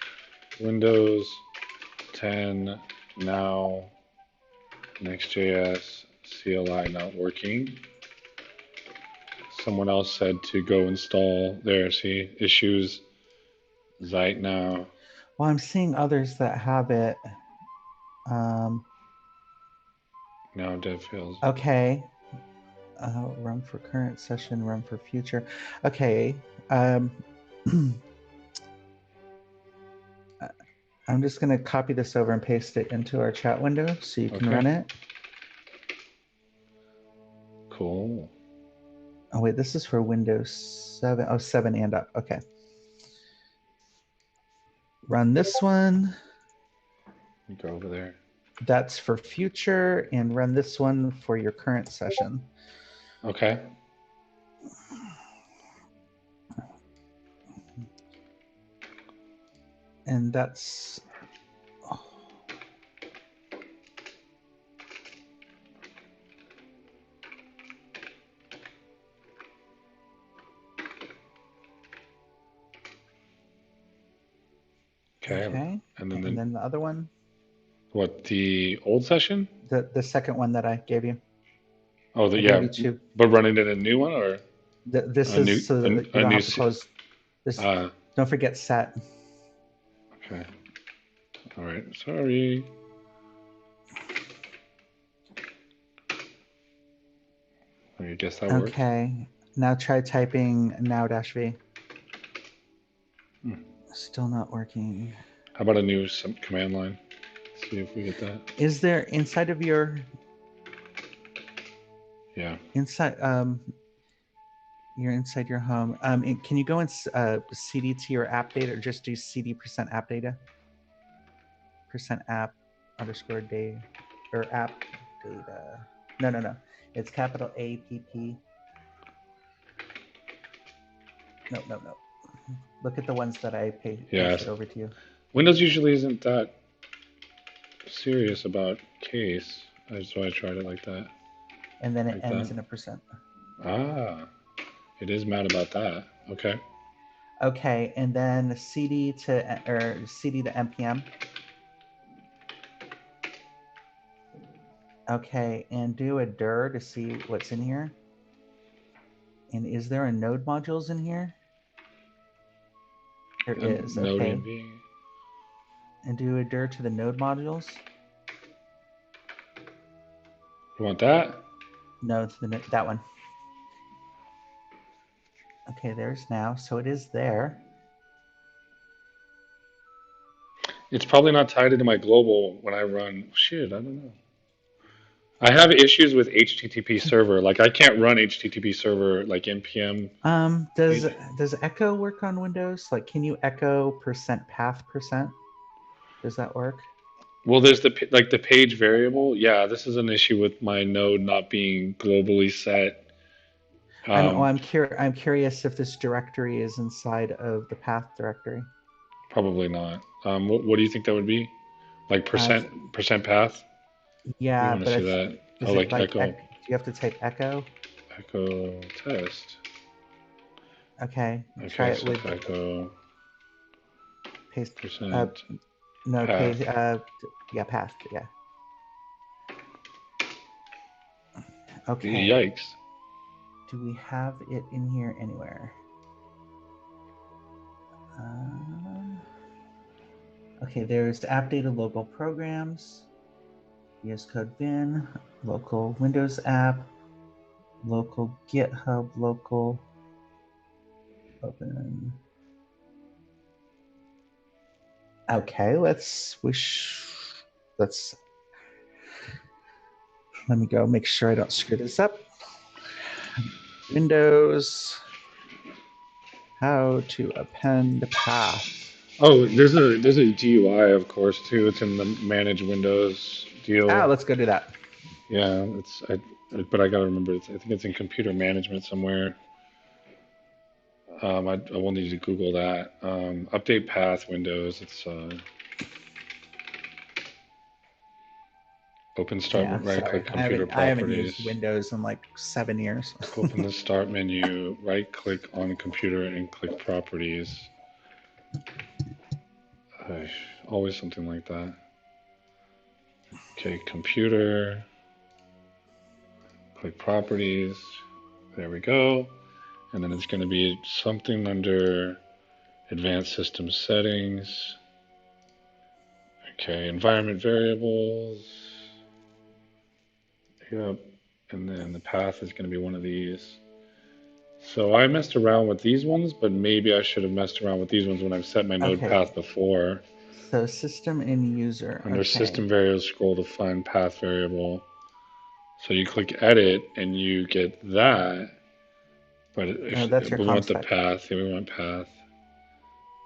Speaker 1: Windows 10 now Next.js CLI not working. Someone else said to go install there. See issues. Zeit now.
Speaker 5: Well, I'm seeing others that have it.
Speaker 1: Now dev fails.
Speaker 5: Okay. Run for current session, run for future. Okay. I'm just going to copy this over and paste it into our chat window so you can run it.
Speaker 1: Cool.
Speaker 5: Oh, wait, this is for Windows 7. Oh, 7 and up. Okay. Run this one.
Speaker 1: You go over there.
Speaker 5: That's for future, and run this one for your current session.
Speaker 1: Okay.
Speaker 5: And that's
Speaker 1: okay.
Speaker 5: And then the other one.
Speaker 1: What, the old session?
Speaker 5: The second one that I gave you.
Speaker 1: Oh, but running in a new one, or
Speaker 5: this is so that you don't have to close this. Don't forget set.
Speaker 1: Okay. All right. Sorry. I guess that works.
Speaker 5: Okay. Now try typing now-v. Still not working.
Speaker 1: How about a new command line? See if we get that.
Speaker 5: Is there inside of your?
Speaker 1: Yeah.
Speaker 5: Inside. You're inside your home. Can you go in cd to your app data, or just do cd %app data? %app _ day or app data. No. It's capital APP. No. Look at the ones that I pasted over to you.
Speaker 1: Windows usually isn't that serious about case. That's why I tried it like that.
Speaker 5: And then it ends in a %.
Speaker 1: Ah, it is mad about that. Okay.
Speaker 5: Okay, and then cd to npm. Okay, and do a dir to see what's in here. And is there a node modules in here? There is. Okay. And do a dir to the node modules.
Speaker 1: You want that?
Speaker 5: No, that one. Okay, there's now. So it is there.
Speaker 1: It's probably not tied into my global when I run. Shit, I don't know. I have issues with HTTP server. Like I can't run HTTP server like npm.
Speaker 5: Does echo work on Windows? Like, can you echo %path %? Does that work?
Speaker 1: Well, there's the page variable. Yeah, this is an issue with my node not being globally set.
Speaker 5: I'm curious if this directory is inside of the path directory.
Speaker 1: Probably not. What do you think that would be? Like percent path?
Speaker 5: Yeah,
Speaker 1: but see that.
Speaker 5: Oh, like echo. Do you have to type echo?
Speaker 1: Echo test.
Speaker 5: Okay. Try it with
Speaker 1: echo.
Speaker 5: Paste
Speaker 1: percent.
Speaker 5: No,
Speaker 1: path.
Speaker 5: Path. Yeah. Okay.
Speaker 1: Yikes.
Speaker 5: Do we have it in here anywhere? Okay, there's app data local programs, VS Code bin, local Windows app, local GitHub, local open. Okay, let's let me go make sure I don't screw this up. Windows, how to append path.
Speaker 1: Oh, there's a GUI, of course, too. It's in the manage Windows deal.
Speaker 5: Let's go do that.
Speaker 1: Yeah, but I gotta remember. I think it's in computer management somewhere. I will need to Google that. Update path Windows. It's open start,
Speaker 5: Yeah,
Speaker 1: right
Speaker 5: sorry.
Speaker 1: click computer
Speaker 5: I haven't
Speaker 1: properties.
Speaker 5: used Windows in like 7 years.
Speaker 1: Open the start menu, right click on computer and click properties. Always something like that. Okay, computer, click properties. There we go. And then it's going to be something under advanced system settings. Okay, environment variables. Yep. And then the path is going to be one of these. So I messed around with these ones, but maybe I should have messed around with these ones when I've set my node path before.
Speaker 5: So system and user.
Speaker 1: Under system variables, scroll to find path variable. So you click edit and you get that. But
Speaker 5: that's your
Speaker 1: we want the
Speaker 5: concept.
Speaker 1: path. Yeah, we want path.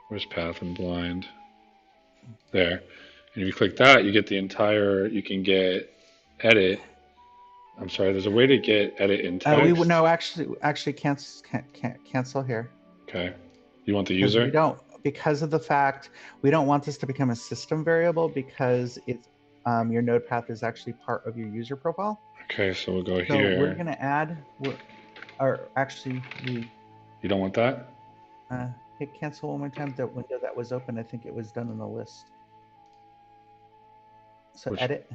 Speaker 1: Where's path? I'm blind. There. And if you click that, you get the entire, you can get edit. I'm sorry, there's a way to get edit in text.
Speaker 5: We would no, actually cancel here.
Speaker 1: Okay. You want the user?
Speaker 5: We don't, because of the fact we don't want this to become a system variable because it's your node path is actually part of your user profile.
Speaker 1: Okay, so we'll go here.
Speaker 5: So we're gonna add, or actually we.
Speaker 1: You don't want that?
Speaker 5: Hit cancel one more time. The window that was open, I think it was done in the list. So edit.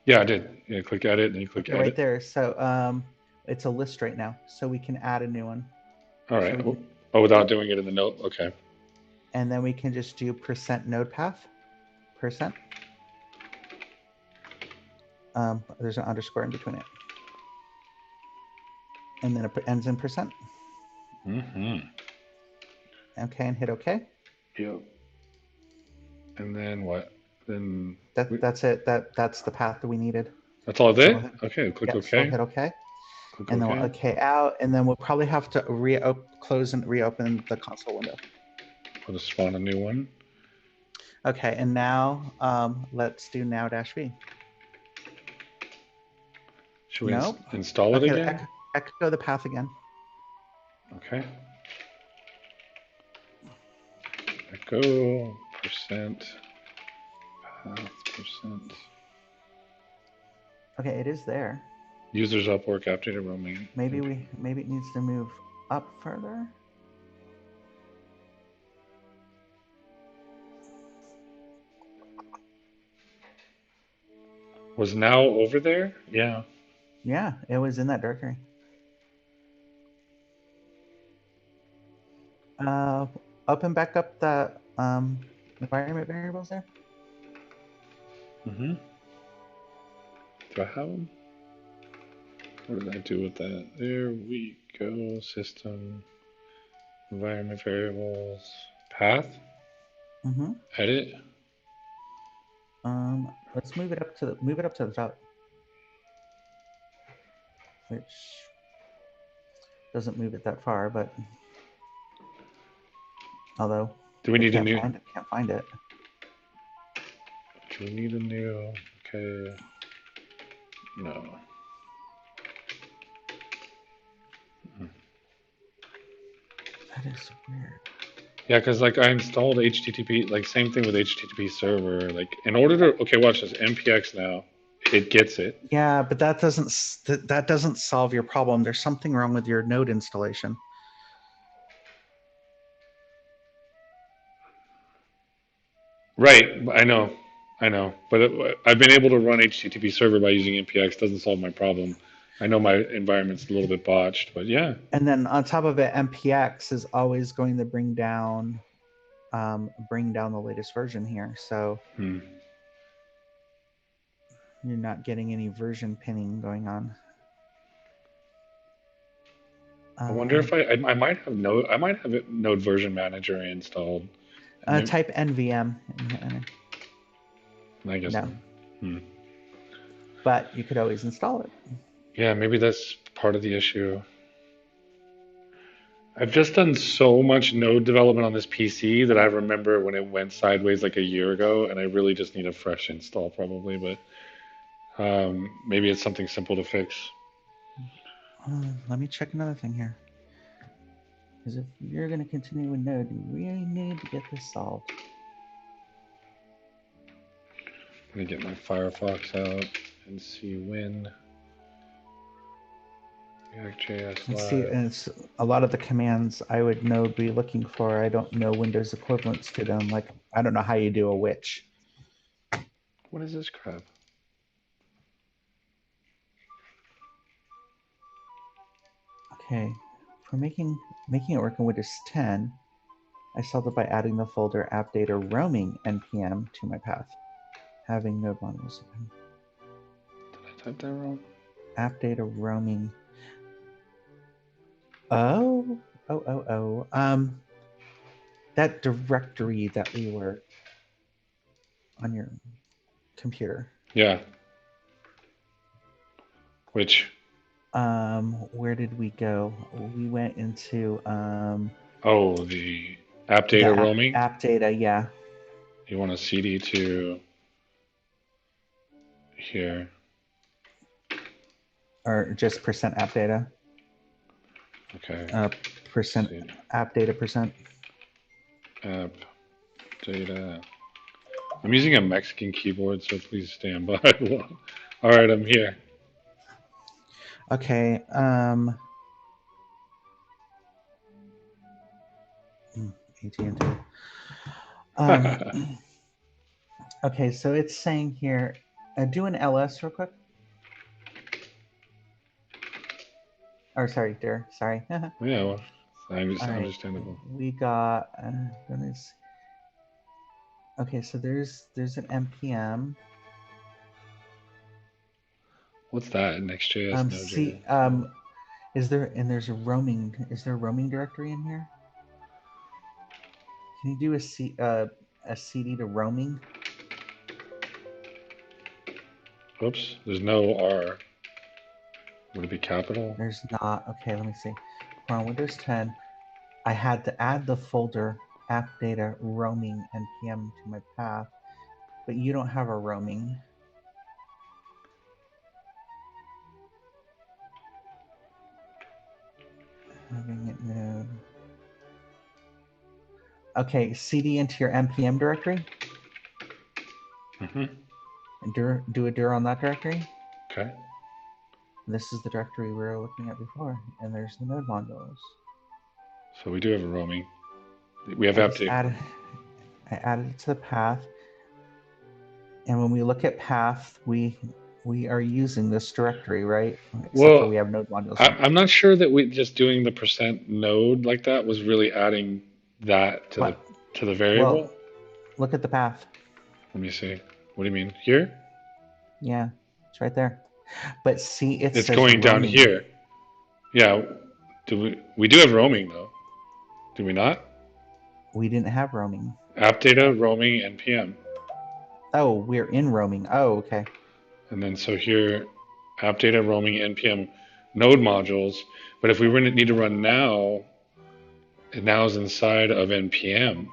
Speaker 1: Yeah, I did. Yeah, click edit, and you click edit.
Speaker 5: Right there. So it's a list right now, so we can add a new one.
Speaker 1: All right. So without doing it in the note, okay.
Speaker 5: And then we can just do % node path, %. There's an underscore in between it, and then it ends in %. Okay, and hit OK.
Speaker 1: Yep. And then what? Then
Speaker 5: that's it. That's the path that we needed.
Speaker 1: That's all of it? Okay, click OK.
Speaker 5: So hit OK.
Speaker 1: Click
Speaker 5: and
Speaker 1: OK.
Speaker 5: then we'll OK out, and then we'll probably have to close and reopen the console window.
Speaker 1: We'll just spawn a new one.
Speaker 5: Okay, and now let's do now-v.
Speaker 1: Should we install it again?
Speaker 5: Echo the path again.
Speaker 1: Okay. Echo % path %.
Speaker 5: Okay, it is there.
Speaker 1: Users up, work updated roaming.
Speaker 5: Maybe it needs to move up further.
Speaker 1: Was now over there? Yeah.
Speaker 5: Yeah, it was in that directory. Open back up the environment variables there.
Speaker 1: Do I have them? What did I do with that? There we go. System, environment variables, path, edit.
Speaker 5: Let's move it up to the top, which doesn't move it that far, but although
Speaker 1: do we need a new?
Speaker 5: Can't find it.
Speaker 1: Do we need a new? Okay. No.
Speaker 5: That is weird.
Speaker 1: Yeah, because like I installed HTTP, like same thing with HTTP server. Like in order to, okay, watch this, npx now, it gets it.
Speaker 5: Yeah, but that doesn't solve your problem. There's something wrong with your node installation.
Speaker 1: Right, I know, but I've been able to run HTTP server by using npx. Doesn't solve my problem. I know my environment's a little bit botched, but yeah.
Speaker 5: And then on top of it, npx is always going to bring down the latest version here. So you're not getting any version pinning going on.
Speaker 1: I wonder if I might have Node Version Manager installed.
Speaker 5: Type NVM.
Speaker 1: I guess
Speaker 5: No.
Speaker 1: not. Hmm.
Speaker 5: But you could always install it.
Speaker 1: Yeah, maybe that's part of the issue. I've just done so much Node development on this PC that I remember when it went sideways like a year ago, and I really just need a fresh install probably, but maybe it's something simple to fix.
Speaker 5: Let me check another thing here. Because if you're going to continue with Node, you really need to get this solved.
Speaker 1: Let me get my Firefox out and see when React.js
Speaker 5: And see,
Speaker 1: Live.
Speaker 5: and it's a lot of the commands I would be looking for. I don't know Windows equivalents to them. Like, I don't know how you do a which.
Speaker 1: What is this crap?
Speaker 5: Okay, for making it work in Windows 10, I solved it by adding the folder app data roaming npm to my path. Having node modules.
Speaker 1: Did I type that wrong?
Speaker 5: App data roaming. Oh. That directory that we were on your computer.
Speaker 1: Yeah. Which?
Speaker 5: Where did we go? We went into
Speaker 1: Oh, the app data roaming.
Speaker 5: App data, yeah.
Speaker 1: You want a CD to here.
Speaker 5: Or just percent app data.
Speaker 1: Okay.
Speaker 5: Percent app data percent.
Speaker 1: App data. I'm using a Mexican keyboard, so please stand by. All right, I'm here.
Speaker 5: Okay. AT&T. Okay, so it's saying here, do an ls real quick. Or sorry, dear. Sorry.
Speaker 1: Yeah, well, it's
Speaker 5: All right.
Speaker 1: understandable.
Speaker 5: We got. Okay, so there's an npm.
Speaker 1: What's that? Next.js,
Speaker 5: Node.js. There's a roaming. Is there a roaming directory in here? Can you do a cd to roaming?
Speaker 1: Oops, there's no R. Would it be capital?
Speaker 5: There's not. Okay, let me see. On Windows 10, I had to add the folder app data roaming npm to my path, but you don't have a roaming. Having it node. Okay, cd into your npm directory.
Speaker 1: Mm-hmm.
Speaker 5: And do a dir on that directory.
Speaker 1: Okay.
Speaker 5: This is the directory we were looking at before, and there's the node modules.
Speaker 1: So we do have a roaming. We have app data.
Speaker 5: I added it to the path, and when we look at path, we are using this directory, right? Except for we have node modules.
Speaker 1: I'm not sure that we just doing the percent node like that was really adding that to the variable.
Speaker 5: Well, look at the path.
Speaker 1: Let me see. What do you mean? Here?
Speaker 5: Yeah, it's right there. But see,
Speaker 1: it's going down here. Yeah. We do have roaming though. Do we not?
Speaker 5: We didn't have roaming.
Speaker 1: App data, roaming, npm.
Speaker 5: Oh, we're in roaming. Oh, okay.
Speaker 1: And then so here, app data, roaming, npm, node modules. But if we need to run now, it now is inside of npm.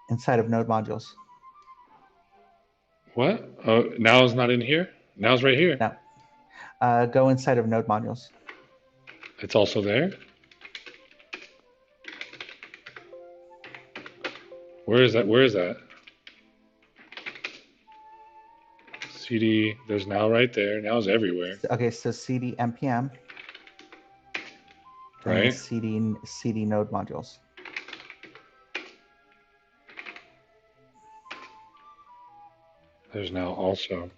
Speaker 5: Inside of node modules.
Speaker 1: What? Oh, now is not in here? Now it's right here.
Speaker 5: No. Go inside of node modules.
Speaker 1: It's also there? Where is that? Where is that? CD, there's now right there. Now is everywhere.
Speaker 5: Okay, so CD npm.
Speaker 1: Right.
Speaker 5: CD node modules.
Speaker 1: There's now also.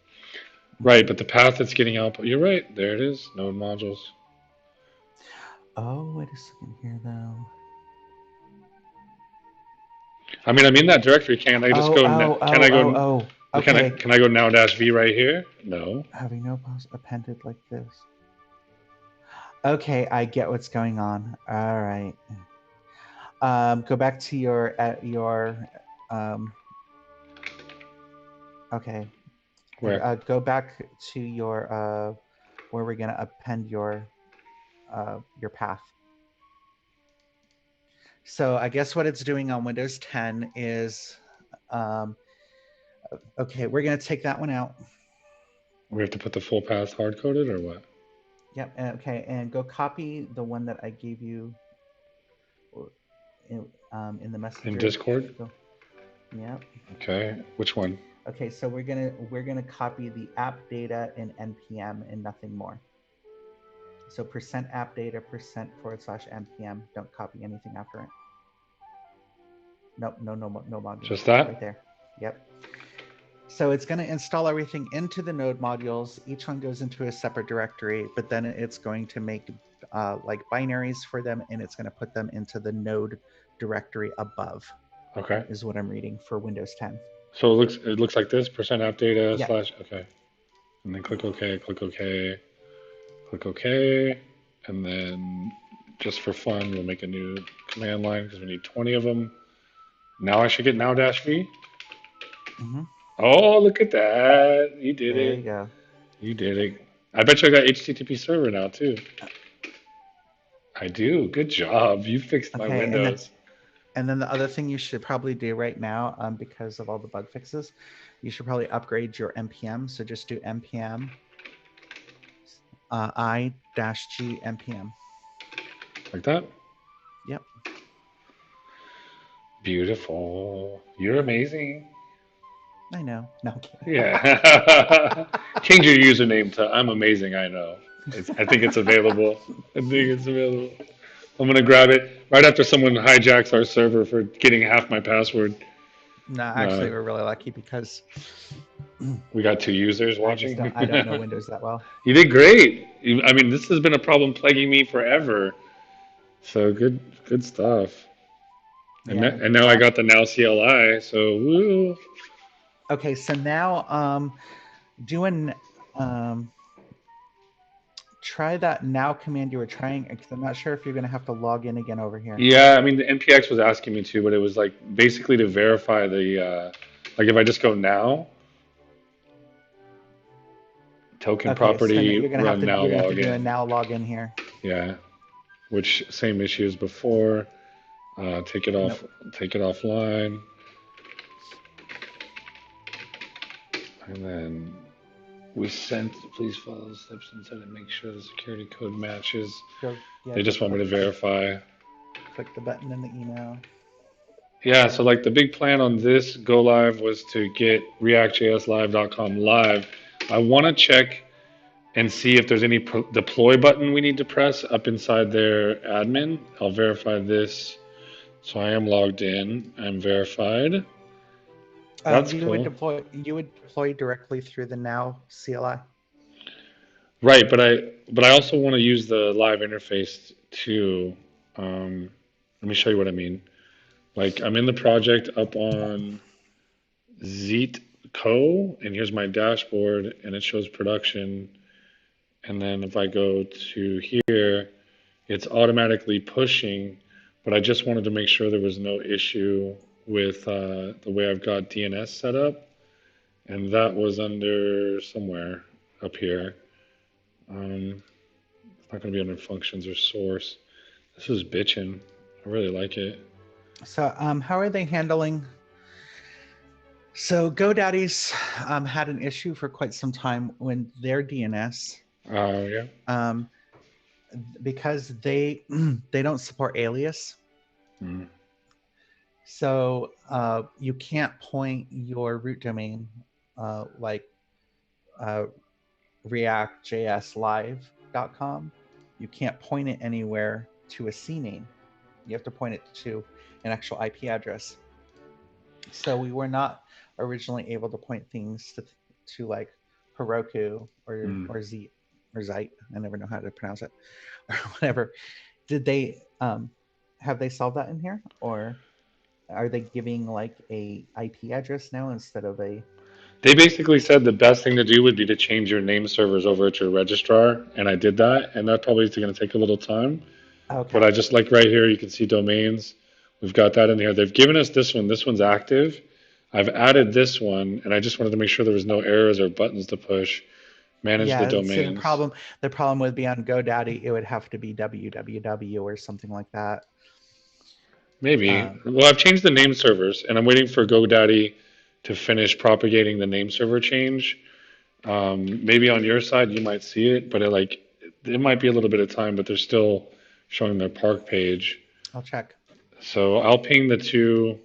Speaker 1: Right, but the path that's getting out, you're right. There it is. Node modules.
Speaker 5: Oh, wait a second here, though.
Speaker 1: I mean, I'm in that directory. Can I just go?
Speaker 5: Okay.
Speaker 1: Can I go now-v right here? No.
Speaker 5: Having no post appended like this. Okay, I get what's going on. All right. Go back to your okay.
Speaker 1: Where?
Speaker 5: Go back to your where we're gonna append your path. So I guess what it's doing on Windows 10 is, okay, we're gonna take that one out.
Speaker 1: We have to put the full path hard coded or what?
Speaker 5: Yep. Okay, and go copy the one that I gave you in the messenger.
Speaker 1: In Discord?
Speaker 5: Go. Yep.
Speaker 1: Okay. Which one?
Speaker 5: Okay, so we're gonna copy the app data in npm and nothing more. So %app data %/npm. Don't copy anything after it. Nope, no modules.
Speaker 1: Just that?
Speaker 5: Right there. Yep. So it's going to install everything into the node modules. Each one goes into a separate directory, but then it's going to make like binaries for them, and it's going to put them into the node directory above.
Speaker 1: Okay.
Speaker 5: Is what I'm reading for Windows 10.
Speaker 1: So it looks like this, %app data
Speaker 5: Yeah.
Speaker 1: / okay. And then click OK, click OK, click OK. And then just for fun, we'll make a new command line because we need 20 of them. Now I should get now-v.
Speaker 5: Mm-hmm.
Speaker 1: Oh, look at that. You did
Speaker 5: There
Speaker 1: it.
Speaker 5: you go.
Speaker 1: You did it. I bet you I got HTTP server now too. I do. Good job. You fixed my Windows.
Speaker 5: And then the other thing you should probably do right now, because of all the bug fixes, you should probably upgrade your npm. So just do npm i-g npm.
Speaker 1: Like that?
Speaker 5: Yep.
Speaker 1: Beautiful. You're amazing.
Speaker 5: I know. No, I'm kidding.
Speaker 1: Yeah. Change your username to I'm amazing, I know. I think it's available. I think it's available. I'm going to grab it right after someone hijacks our server for getting half my password.
Speaker 5: No, actually, we're really lucky because
Speaker 1: we got 2 users watching.
Speaker 5: I don't know Windows that well.
Speaker 1: You did great. I mean, this has been a problem plaguing me forever. So good stuff. And,
Speaker 5: Yeah,
Speaker 1: and now I got the now CLI. So woo.
Speaker 5: Okay, so now try that now command you were trying, because I'm not sure if you're going to have to log in again over here.
Speaker 1: Yeah, I mean, the npx was asking me to, but it was like basically to verify the like if I just go now, token property,
Speaker 5: so you're gonna have to do a
Speaker 1: login.
Speaker 5: now login here.
Speaker 1: Yeah, which same issue as before. Take it off. Nope. Take it offline, and then we sent. Please follow the steps inside and make sure the security code matches. They just want me to verify.
Speaker 5: Click the button in the email.
Speaker 1: Yeah, so like the big plan on this go live was to get reactjslive.com live. I want to check and see if there's any deploy button we need to press up inside their admin. I'll verify this. So I am logged in. I'm verified. That's cool.
Speaker 5: You would deploy directly through the now CLI.
Speaker 1: Right, but I also want to use the live interface too. Let me show you what I mean. Like I'm in the project up on Zeit Co, and here's my dashboard, and it shows production. And then if I go to here, it's automatically pushing, but I just wanted to make sure there was no issue with the way I've got DNS set up. And that was under somewhere up here. It's not going to be under functions or source. This is bitchin'. I really like it.
Speaker 5: So how are they handling? So GoDaddy's had an issue for quite some time when their DNS.
Speaker 1: Yeah.
Speaker 5: Because they don't support alias.
Speaker 1: Mm.
Speaker 5: So you can't point your root domain like reactjslive.com. You can't point it anywhere to a CNAME. You have to point it to an actual IP address. So we were not originally able to point things to like Heroku or Zeit or Zeit. I never know how to pronounce it, or whatever. Did they have they solved that in here, or are they giving like a IP address now instead of a?
Speaker 1: They basically said the best thing to do would be to change your name servers over to your registrar, and I did that, and that probably is going to take a little time.
Speaker 5: Okay.
Speaker 1: But I just like right here, you can see domains. We've got that in here. They've given us this one. This one's active. I've added this one, and I just wanted to make sure there was no errors or buttons to push. Manage the
Speaker 5: Yeah, so
Speaker 1: domains.
Speaker 5: the problem would be on GoDaddy, it would have to be www or something like that.
Speaker 1: Maybe. Well, I've changed the name servers, and I'm waiting for GoDaddy to finish propagating the name server change. Maybe on your side you might see it, but it might be a little bit of time, but they're still showing their park page.
Speaker 5: I'll check.
Speaker 1: So I'll ping the two.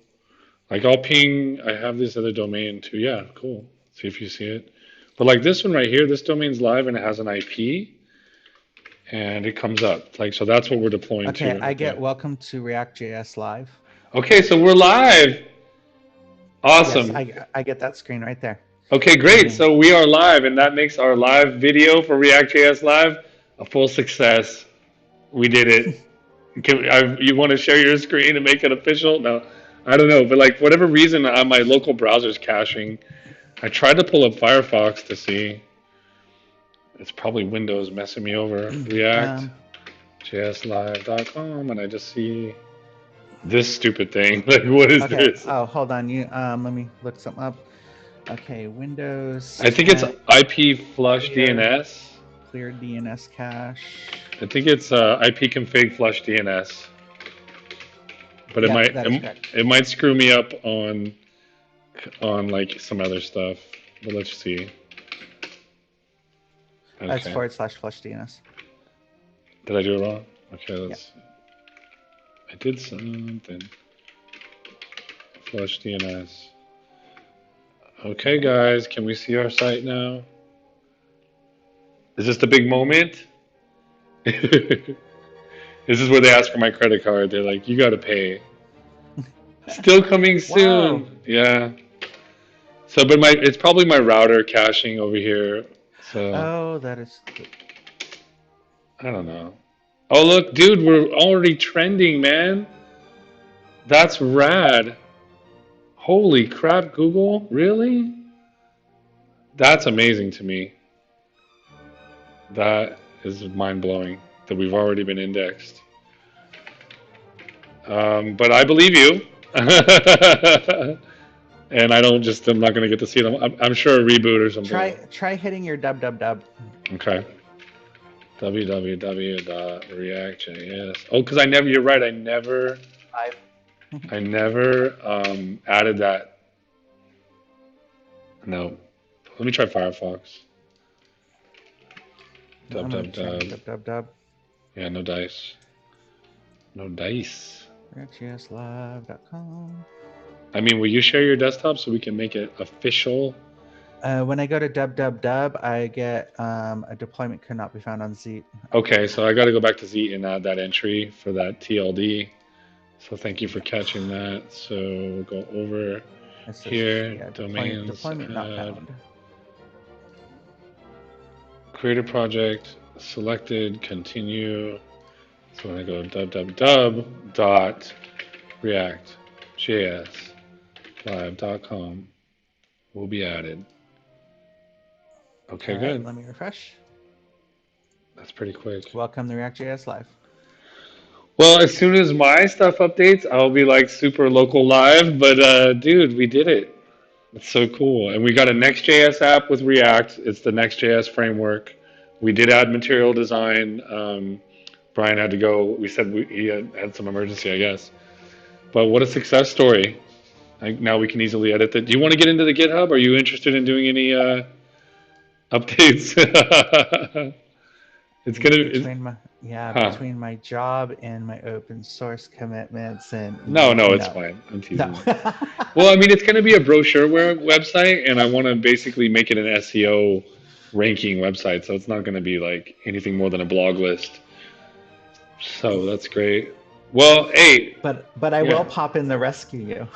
Speaker 1: I have this other domain too. Yeah, cool. See if you see it. But like this one right here, this domain's live and it has an IP, and it comes up. So that's what we're deploying to.
Speaker 5: Okay, I get welcome to React.js Live.
Speaker 1: Okay, so we're live. Awesome.
Speaker 5: Yes, I get that screen right there.
Speaker 1: Okay, great. So we are live, and that makes our live video for React.js Live a full success. We did it. You want to share your screen and make it official? No, I don't know. But whatever reason, my local browser's caching. I tried to pull up Firefox to see. It's probably Windows messing me over. React.jslive.com, and I just see this stupid thing. What is this?
Speaker 5: Oh, hold on. Let me look something up. Okay, Windows.
Speaker 1: I think it's IP flush DNS.
Speaker 5: Clear DNS cache.
Speaker 1: I think it's IP config flush DNS. But it might screw me up on some other stuff. But let's see. Okay.
Speaker 5: That's /flush DNS.
Speaker 1: Did I do it wrong? Okay, let's. Yeah. I did something. Flush DNS. Okay, guys, can we see our site now? Is this the big moment? This is where they ask for my credit card. They're like, you got to pay. Still coming soon. Wow. Yeah. So, but it's probably my router caching over here. So.
Speaker 5: Oh, that is.
Speaker 1: I don't know. Oh, look, dude, we're already trending, man. That's rad. Holy crap, Google? Really? That's amazing to me. That is mind-blowing that we've already been indexed. But I believe you. And I'm not going to get to see them. I'm sure a reboot or something.
Speaker 5: Try hitting your www.
Speaker 1: Okay. www.react.js. Oh, because you're right, I never added that. No. Let me try Firefox.
Speaker 5: www.
Speaker 1: Yeah, no dice. No dice.
Speaker 5: ReactJSLive.com.
Speaker 1: I mean, will you share your desktop so we can make it official?
Speaker 5: When I go to www, I get a deployment could not be found on Zeit.
Speaker 1: Okay, so I got to go back to Zeit and add that entry for that TLD. So thank you for catching that. So we'll go over here, domains,
Speaker 5: deployment not found.
Speaker 1: Create a project, selected, continue. So when I go www.react.jslive.com, will be added. Okay, good.
Speaker 5: Let me refresh.
Speaker 1: That's pretty quick.
Speaker 5: Welcome to React.js Live.
Speaker 1: Well, as soon as my stuff updates, I'll be super local live. But dude, we did it. It's so cool. And we got a Next.js app with React. It's the Next.js framework. We did add material design. Brian had to go. We said he had some emergency, I guess. But what a success story. Now we can easily edit it. Do you want to get into the GitHub? Are you interested in doing any updates? It's gonna
Speaker 5: between my job and my open source commitments and
Speaker 1: no, it's fine. I'm teasing. No. Well, I mean, it's gonna be a brochure website, and I want to basically make it an SEO ranking website, so it's not gonna be anything more than a blog list. So that's great. Well, hey.
Speaker 5: But I will pop in the rescue you.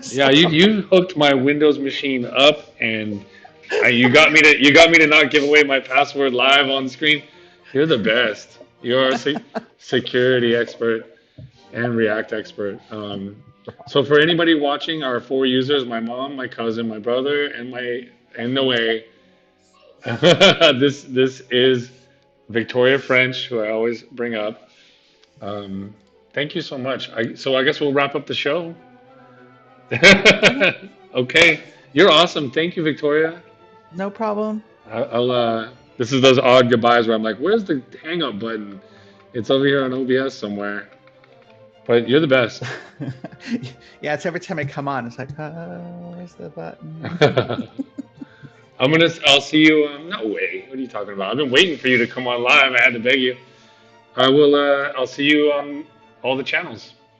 Speaker 1: So. Yeah, you hooked my Windows machine up, and you got me to not give away my password live on screen. You're the best. You're a security expert and React expert. So for anybody watching, our 4 users, my mom, my cousin, my brother, and Noe. This is Victoria French, who I always bring up. Um, Thank you so much. So I guess we'll wrap up the show. Okay, you're awesome. Thank you, Victoria.
Speaker 5: No problem.
Speaker 1: This is those odd goodbyes where I'm like, where's the hang up button? It's over here on OBS somewhere. But you're the best.
Speaker 5: Yeah, it's every time I come on, it's like, where's the button?
Speaker 1: I'll see you. No way. What are you talking about? I've been waiting for you to come on live. I had to beg you. I'll see you on all the channels.